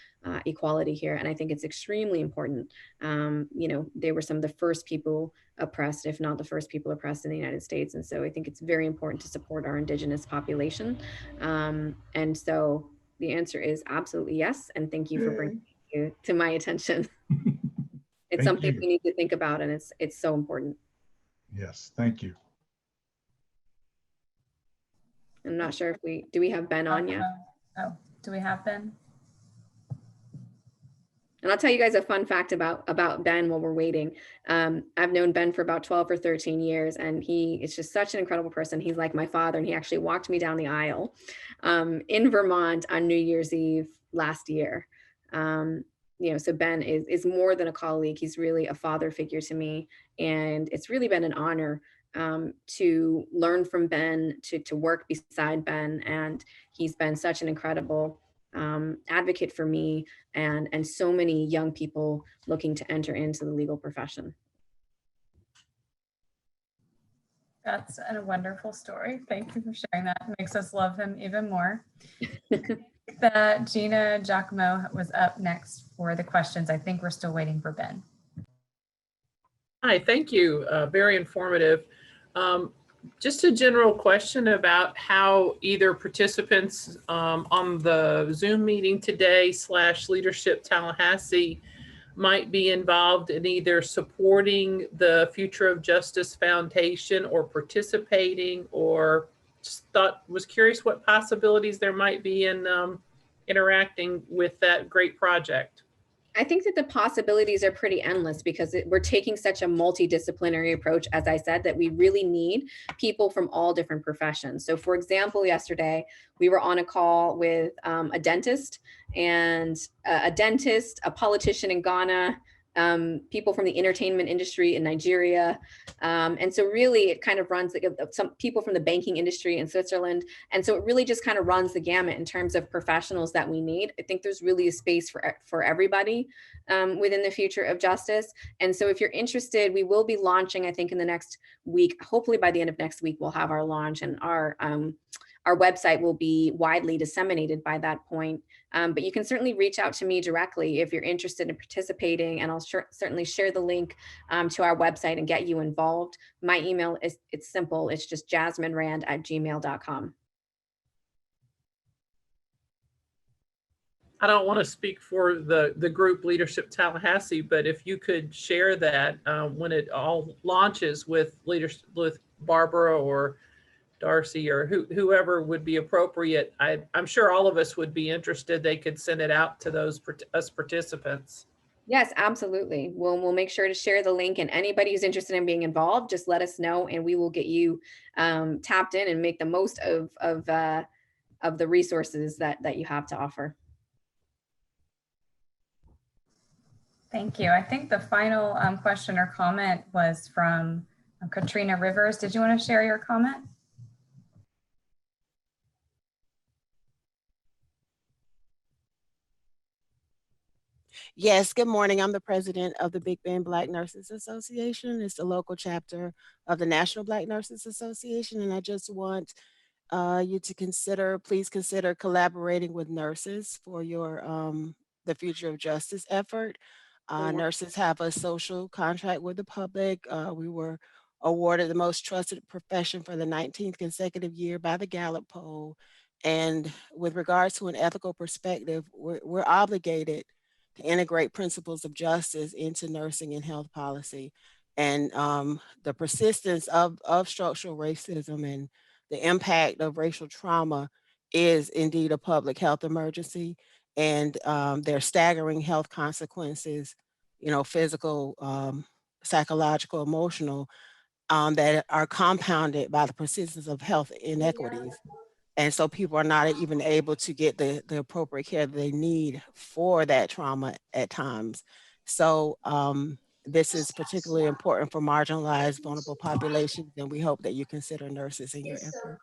equality here. And I think it's extremely important. You know, they were some of the first people oppressed, if not the first people oppressed in the United States. And so I think it's very important to support our Indigenous population. And so the answer is absolutely yes. And thank you for bringing the to my attention. It's Thank something you. we need to think about, and it's so important. Yes, thank you. I'm not sure if do we have Ben on yet? Oh, do we have Ben? And I'll tell you guys a fun fact about Ben while we're waiting. I've known Ben for about 12 or 13 years, and he is just such an incredible person. He's like my father, and he actually walked me down the aisle in Vermont on New Year's Eve last year. So Ben is more than a colleague. He's really a father figure to me, and it's really been an honor to learn from Ben, to work beside Ben, and he's been such an incredible advocate for me and so many young people looking to enter into the legal profession. That's a wonderful story. Thank you for sharing that. It makes us love him even more. That Gina Giacomo was up next for the questions. I think we're still waiting for Ben. Hi, thank you. Very informative. Just a general question about how either participants on the Zoom meeting today / Leadership Tallahassee might be involved in either supporting the Future of Justice Foundation or participating, or just was curious what possibilities there might be in interacting with that great project. I think that the possibilities are pretty endless because we're taking such a multidisciplinary approach, as I said, that we really need people from all different professions. So for example, yesterday, we were on a call with a dentist, a politician in Ghana, people from the entertainment industry in Nigeria. And so really it kind of runs some people from the banking industry in Switzerland. And so it really just kind of runs the gamut in terms of professionals that we need. I think there's really a space for everybody within the Future of Justice. And so if you're interested, we will be launching, I think in the next week, hopefully by the end of next week, we'll have our launch, and our website will be widely disseminated by that point. But you can certainly reach out to me directly if you're interested in participating, and I'll certainly share the link to our website and get you involved. My email it's simple. It's just jasminerand@gmail.com. I don't want to speak for the group Leadership Tallahassee, but if you could share that when it all launches with Barbara or Darcy or whoever would be appropriate, I'm sure all of us would be interested. They could send it out to us participants. Yes, absolutely. We'll make sure to share the link, and anybody who's interested in being involved, just let us know, and we will get you tapped in and make the most of the resources that you have to offer. Thank you. I think the final question or comment was from Katrina Rivers. Did you want to share your comment? Yes, good morning. I'm the president of the Big Bend Black Nurses Association. It's the local chapter of the National Black Nurses Association. And I just want you to please consider collaborating with nurses for your the Future of Justice effort. Nurses have a social contract with the public. We were awarded the most trusted profession for the 19th consecutive year by the Gallup poll. And with regards to an ethical perspective, we're obligated to integrate principles of justice into nursing and health policy. And the persistence of structural racism and the impact of racial trauma is indeed a public health emergency. And there are staggering health consequences, physical, psychological, emotional, that are compounded by the persistence of health inequities. And so people are not even able to get the appropriate care that they need for that trauma at times. So this is particularly important for marginalized, vulnerable populations, and we hope that you consider nurses in your effort.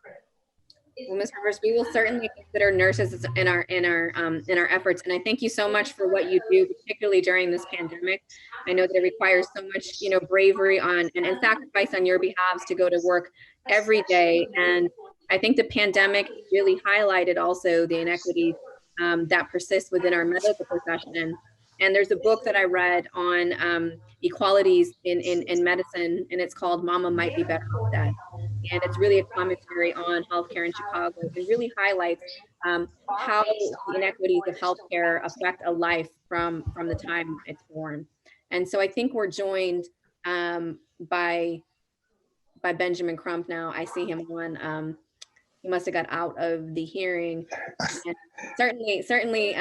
Well, Ms. Rivers, we will certainly consider nurses in our efforts, and I thank you so much for what you do, particularly during this pandemic. I know that it requires so much, bravery and sacrifice on your behalves to go to work every day. And I think the pandemic really highlighted also the inequities that persist within our medical profession. And there's a book that I read on equalities in medicine, and it's called Mama Might Be Better Off Dead. And it's really a commentary on healthcare in Chicago. It really highlights how the inequities of healthcare affect a life from the time it's born. And so I think we're joined by Benjamin Crump now. I see him on. He must have got out of the hearing. And certainly,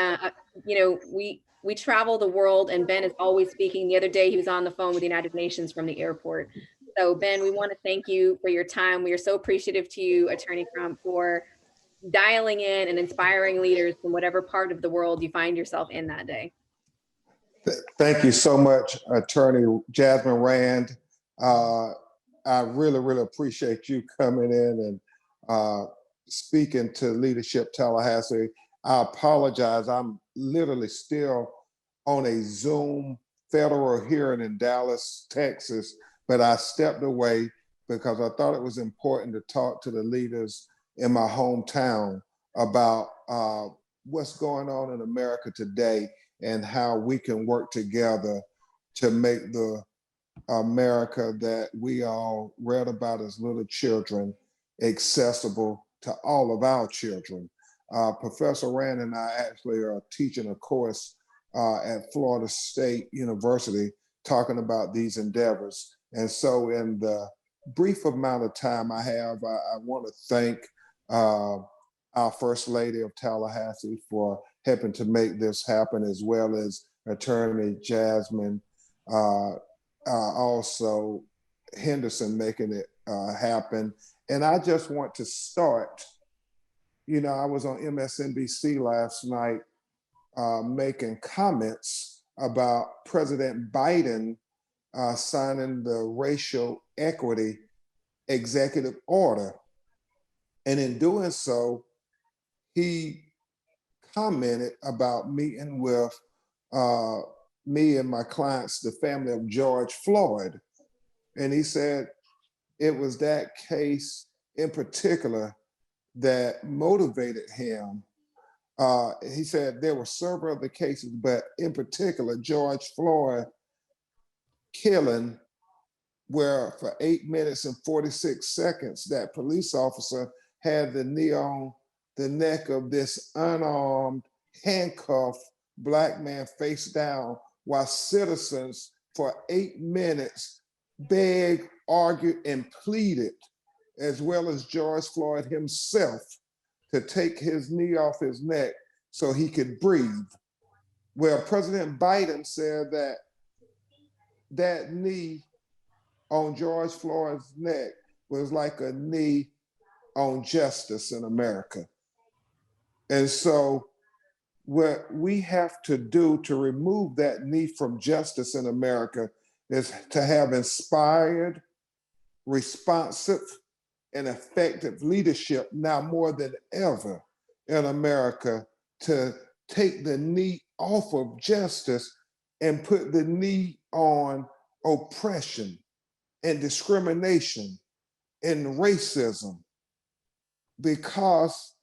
you know, we travel the world, and Ben is always speaking. The other day, he was on the phone with the United Nations from the airport. So Ben, we want to thank you for your time. We are so appreciative to you, Attorney Crump, for dialing in and inspiring leaders from whatever part of the world you find yourself in that day. Thank you so much, Attorney Jasmine Rand. I really, really appreciate you coming in and speaking to Leadership Tallahassee. I apologize. I'm literally still on a Zoom federal hearing in Dallas, Texas, but I stepped away because I thought it was important to talk to the leaders in my hometown about what's going on in America today and how we can work together to make the America that we all read about as little children accessible to all of our children. Professor Rand and I actually are teaching a course at Florida State University talking about these endeavors. And so in the brief amount of time I have, I want to thank our First Lady of Tallahassee for helping to make this happen, as well as Attorney Jasmine, also Henderson making it happen. And I just want to start, you know, I was on MSNBC last night making comments about President Biden signing the racial equity executive order. And in doing so, he commented about meeting with me and my clients, the family of George Floyd. And he said it was that case in particular that motivated him. He said there were several other cases, but in particular, George Floyd killing, where for 8 minutes and 46 seconds, that police officer had the knee on the neck of this unarmed, handcuffed Black man face down, while citizens for 8 minutes begged, argued, and pleaded, as well as George Floyd himself, to take his knee off his neck so he could breathe. Well, President Biden said that that knee on George Floyd's neck was like a knee on justice in America. And so what we have to do to remove that knee from justice in America is to have inspired, responsive, and effective leadership now more than ever in America, to take the knee off of justice and put the knee on oppression and discrimination and racism, because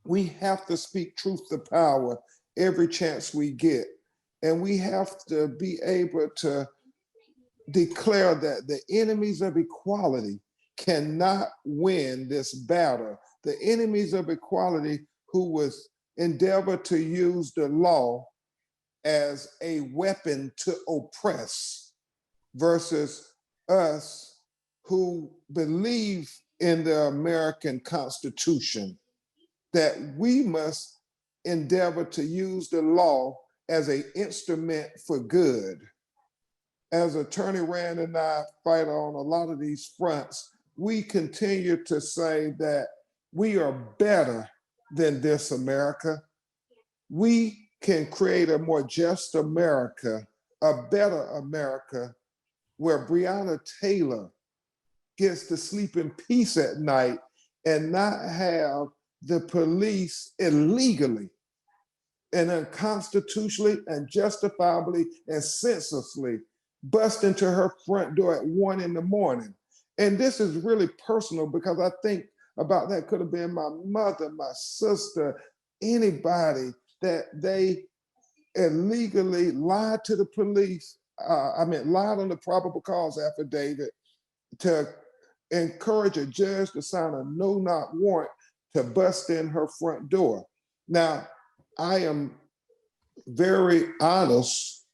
we have to speak truth to power every chance we get. And we have to be able to declare that the enemies of equality cannot win this battle. The enemies of equality who was endeavor to use the law as a weapon to oppress, versus us who believe in the American Constitution, that we must endeavor to use the law as an instrument for good. As Attorney Rand and I fight on a lot of these fronts, we continue to say that we are better than this America. We can create a more just America, a better America, where Breonna Taylor gets to sleep in peace at night and not have the police illegally and unconstitutionally and justifiably and senselessly bust into her front door at 1 a.m. And this is really personal, because I think about that could have been my mother, my sister, anybody, that they illegally lied to the police. Lied on the probable cause affidavit to encourage a judge to sign a no-knock warrant to bust in her front door. Now, I am very honest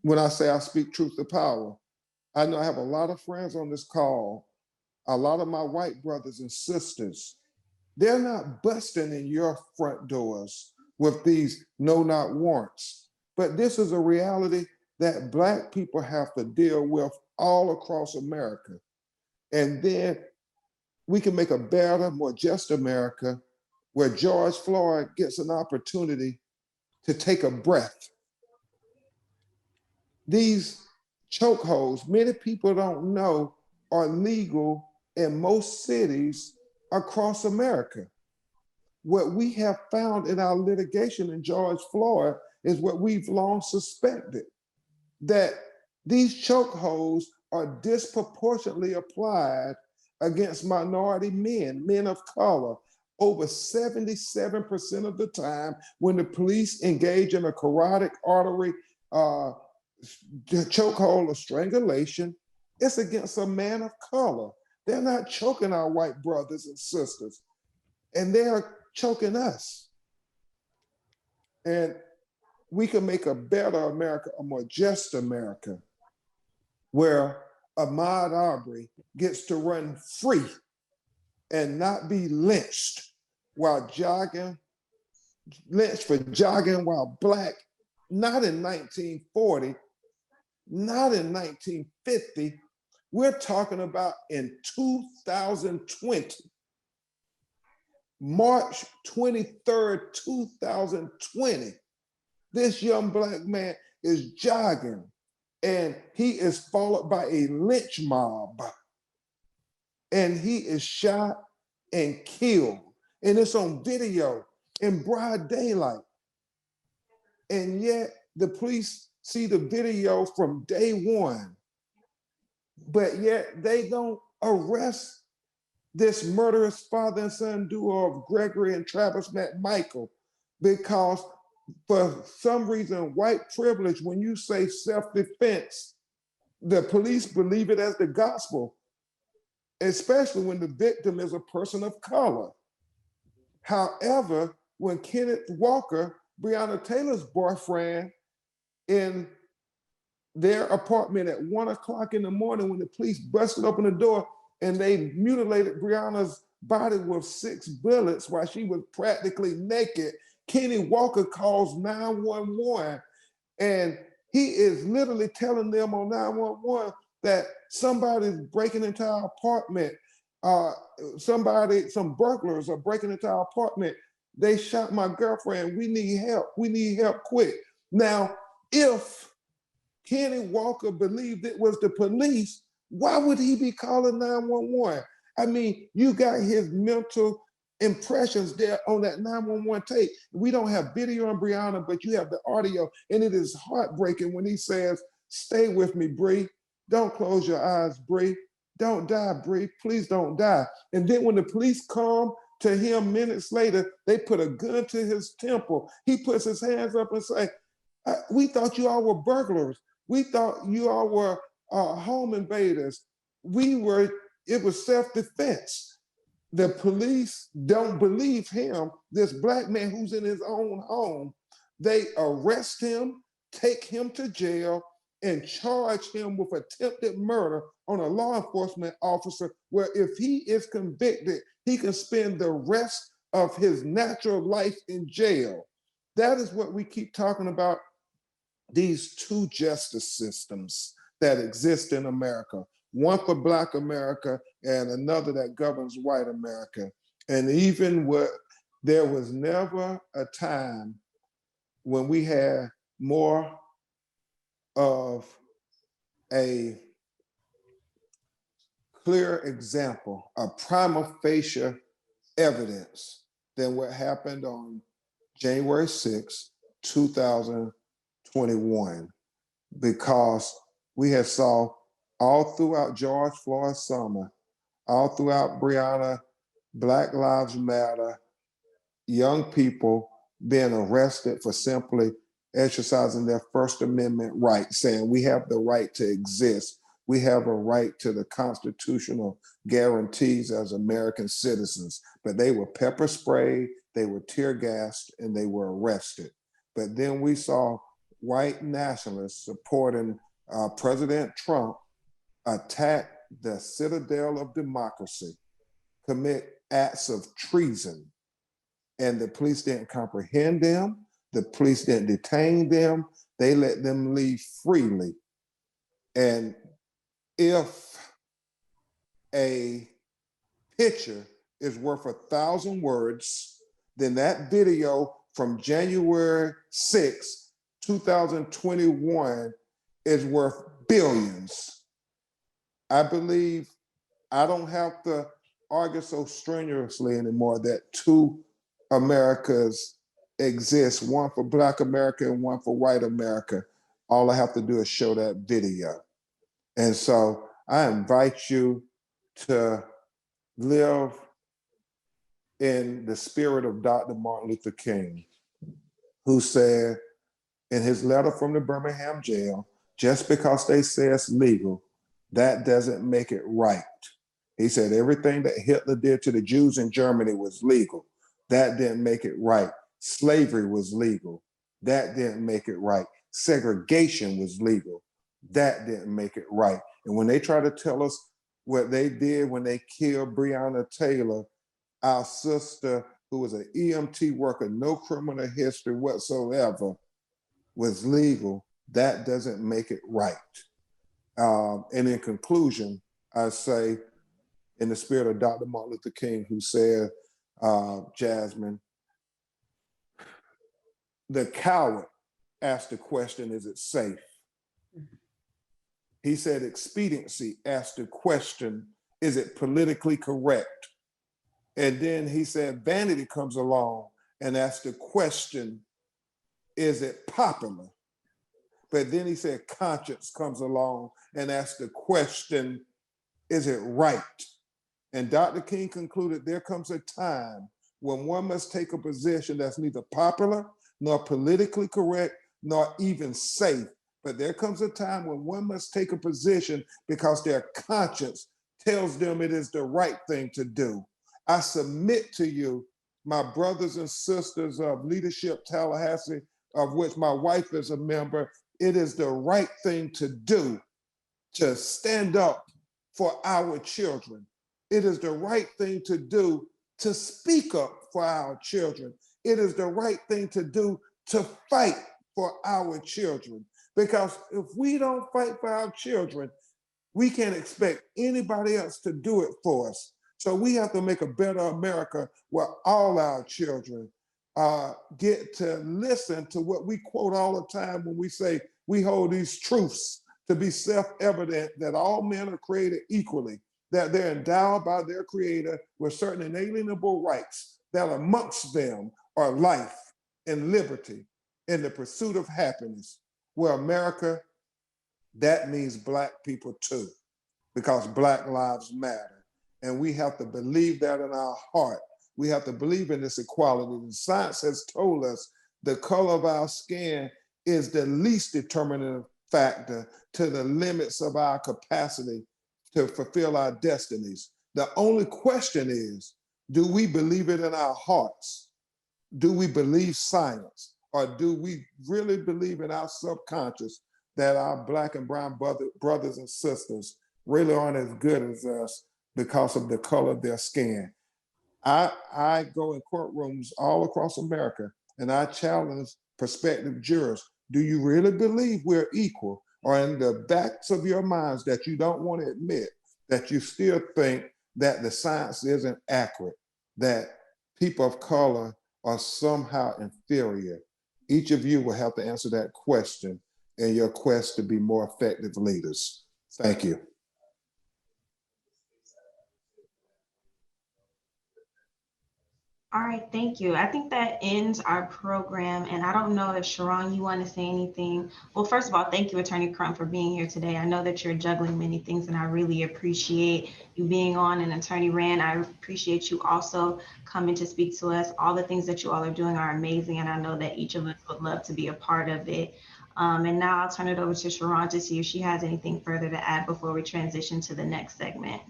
when I say I speak truth to power. I know I have a lot of friends on this call, a lot of my white brothers and sisters. They're not busting in your front doors with these no-knock warrants. But this is a reality that Black people have to deal with all across America. And then we can make a better, more just America where George Floyd gets an opportunity to take a breath. These chokeholds, many people don't know, are legal in most cities across America. What we have found in our litigation in George Floyd is what we've long suspected, that these chokeholds are disproportionately applied against minority men, men of color, over 77% of the time when the police engage in a carotid artery chokehold or strangulation, it's against a man of color. They're not choking our white brothers and sisters, and they're choking us. And we can make a better America, a more just America, where Ahmaud Arbery gets to run free and not be lynched while jogging, lynched for jogging while Black, not in 1940, not in 1950. We're talking about in 2020. March 23rd, 2020, this young Black man is jogging and he is followed by a lynch mob and he is shot and killed. And it's on video in broad daylight. And yet the police see the video from day one, but yet they don't arrest this murderous father and son duo of Gregory and Travis McMichael, because for some reason, white privilege, when you say self-defense, the police believe it as the gospel, especially when the victim is a person of color. However, when Kenneth Walker, Breonna Taylor's boyfriend, in their apartment at 1 o'clock in the morning, when the police busted open the door and they mutilated Breonna's body with 6 bullets while she was practically naked, Kenny Walker calls 911, and he is literally telling them on 911 that somebody's breaking into our apartment. Some burglars are breaking into our apartment. They shot my girlfriend. We need help. We need help quick. Now, if Kenny Walker believed it was the police, why would he be calling 911? I mean, you got his mental impressions there on that 911 tape. We don't have video on Breonna, but you have the audio, and it is heartbreaking when he says, "Stay with me, Bree. Don't close your eyes, Bree. Don't die, Bree. Please don't die." And then when the police come to him minutes later, they put a gun to his temple. He puts his hands up and say, "We thought you all were burglars. We thought you all were home invaders. It was self-defense." The police don't believe him, this Black man who's in his own home. They arrest him, take him to jail, and charge him with attempted murder on a law enforcement officer, where if he is convicted, he can spend the rest of his natural life in jail. That is what we keep talking about, these two justice systems that exist in America. One for Black America and another that governs white America. And even there was never a time when we had more of a clear example, a prima facie evidence than what happened on January 6, 2021, because we had saw all throughout George Floyd's summer, all throughout Breonna, Black Lives Matter, young people being arrested for simply exercising their First Amendment right, saying we have the right to exist. We have a right to the constitutional guarantees as American citizens, but they were pepper sprayed, they were tear gassed, and they were arrested. But then we saw white nationalists supporting President Trump attack the citadel of democracy, commit acts of treason, and the police didn't comprehend them. The police didn't detain them. They let them leave freely. And if a picture is worth 1,000 words, then that video from January 6, 2021 is worth billions. I believe I don't have to argue so strenuously anymore that two Americas exist, one for Black America and one for white America. All I have to do is show that video. And so I invite you to live in the spirit of Dr. Martin Luther King, who said in his letter from the Birmingham jail, just because they say it's legal, that doesn't make it right. He said everything that Hitler did to the Jews in Germany was legal. That didn't make it right. Slavery was legal. That didn't make it right. Segregation was legal. That didn't make it right. And when they try to tell us what they did when they killed Breonna Taylor, our sister, who was an EMT worker, no criminal history whatsoever, was legal, that doesn't make it right. And in conclusion, I say, in the spirit of Dr. Martin Luther King, who said, Jasmine, the coward asked the question, is it safe? He said expediency asked the question, is it politically correct? And then he said vanity comes along and asks the question, is it popular? But then he said conscience comes along and asks the question, is it right? And Dr. King concluded there comes a time when one must take a position that's neither popular, nor politically correct, nor even safe. But there comes a time when one must take a position because their conscience tells them it is the right thing to do. I submit to you, my brothers and sisters of Leadership Tallahassee, of which my wife is a member, it is the right thing to do to stand up for our children. It is the right thing to do to speak up for our children. It is the right thing to do to fight for our children. Because if we don't fight for our children, we can't expect anybody else to do it for us. So we have to make a better America where all our children get to listen to what we quote all the time when we say we hold these truths to be self-evident, that all men are created equally, that they're endowed by their creator with certain inalienable rights, that amongst them are life and liberty and the pursuit of happiness. Well, America, that means Black people too, because Black lives matter. And we have to believe that in our heart. We have to believe in this equality. The science has told us the color of our skin is the least determinative factor to the limits of our capacity to fulfill our destinies. The only question is, do we believe it in our hearts? Do we believe science? Or do we really believe in our subconscious that our Black and brown brothers and sisters really aren't as good as us because of the color of their skin? I go in courtrooms all across America and I challenge prospective jurors. Do you really believe we're equal? Or in the backs of your minds that you don't want to admit that you still think that the science isn't accurate, that people of color are somehow inferior? Each of you will have to answer that question in your quest to be more effective leaders. Thank you. All right, thank you. I think that ends our program. And I don't know if Sharon, you want to say anything. Well, first of all, thank you, Attorney Crump, for being here today. I know that you're juggling many things and I really appreciate you being on. And Attorney Rand, I appreciate you also coming to speak to us. All the things that you all are doing are amazing. And I know that each of us would love to be a part of it. And now I'll turn it over to Sharon to see if she has anything further to add before we transition to the next segment.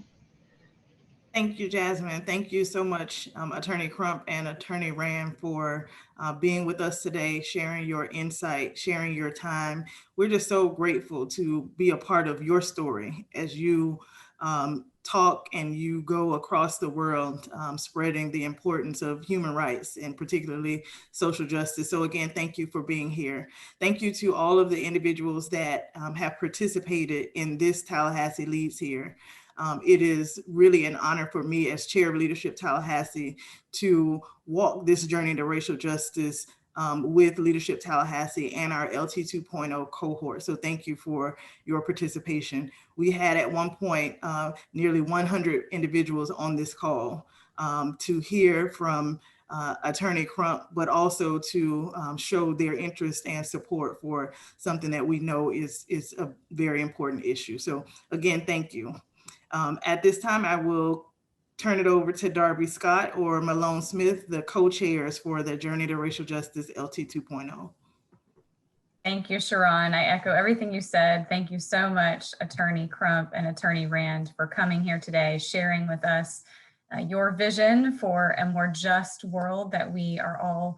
Thank you, Jasmine. Thank you so much, Attorney Crump and Attorney Rand, for being with us today, sharing your insight, sharing your time. We're just so grateful to be a part of your story as you talk and you go across the world, spreading the importance of human rights and particularly social justice. So again, thank you for being here. Thank you to all of the individuals that have participated in this Tallahassee Leads Here. It is really an honor for me as chair of Leadership Tallahassee to walk this journey to racial justice with Leadership Tallahassee and our LT 2.0 cohort. So thank you for your participation. We had at one point nearly 100 individuals on this call to hear from Attorney Crump, but also to show their interest and support for something that we know is a very important issue. So again, thank you. At this time, I will turn it over to Darby Scott or Malone Smith, the co-chairs for the Journey to Racial Justice LT 2.0. Thank you, Sharon. I echo everything you said. Thank you so much, Attorney Crump and Attorney Rand, for coming here today, sharing with us your vision for a more just world that we are all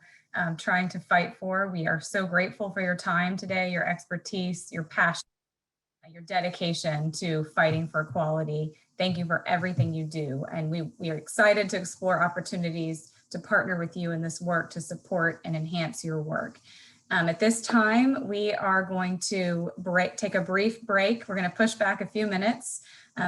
trying to fight for. We are so grateful for your time today, your expertise, your passion, your dedication to fighting for equality. Thank you for everything you do. And we are excited to explore opportunities to partner with you in this work to support and enhance your work. At this time, we are going to take a brief break. We're going to push back a few minutes.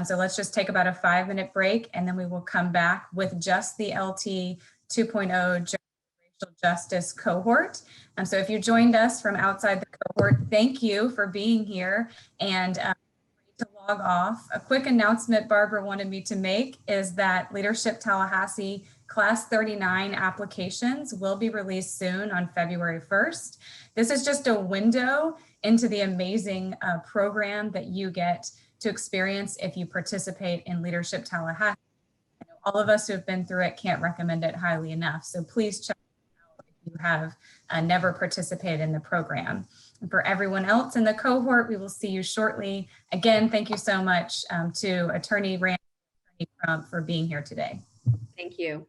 So let's just take about a 5-minute break, and then we will come back with just the LT 2.0 Racial Justice cohort. So if you joined us from outside the cohort, thank you for being here and to log off. A quick announcement Barbara wanted me to make is that Leadership Tallahassee Class 39 applications will be released soon on February 1st. This is just a window into the amazing program that you get to experience if you participate in Leadership Tallahassee. I know all of us who have been through it can't recommend it highly enough. So please check it out if you have never participated in the program. And for everyone else in the cohort, we will see you shortly. Again, thank you so much to Attorney Rand and Attorney Crump for being here today. Thank you.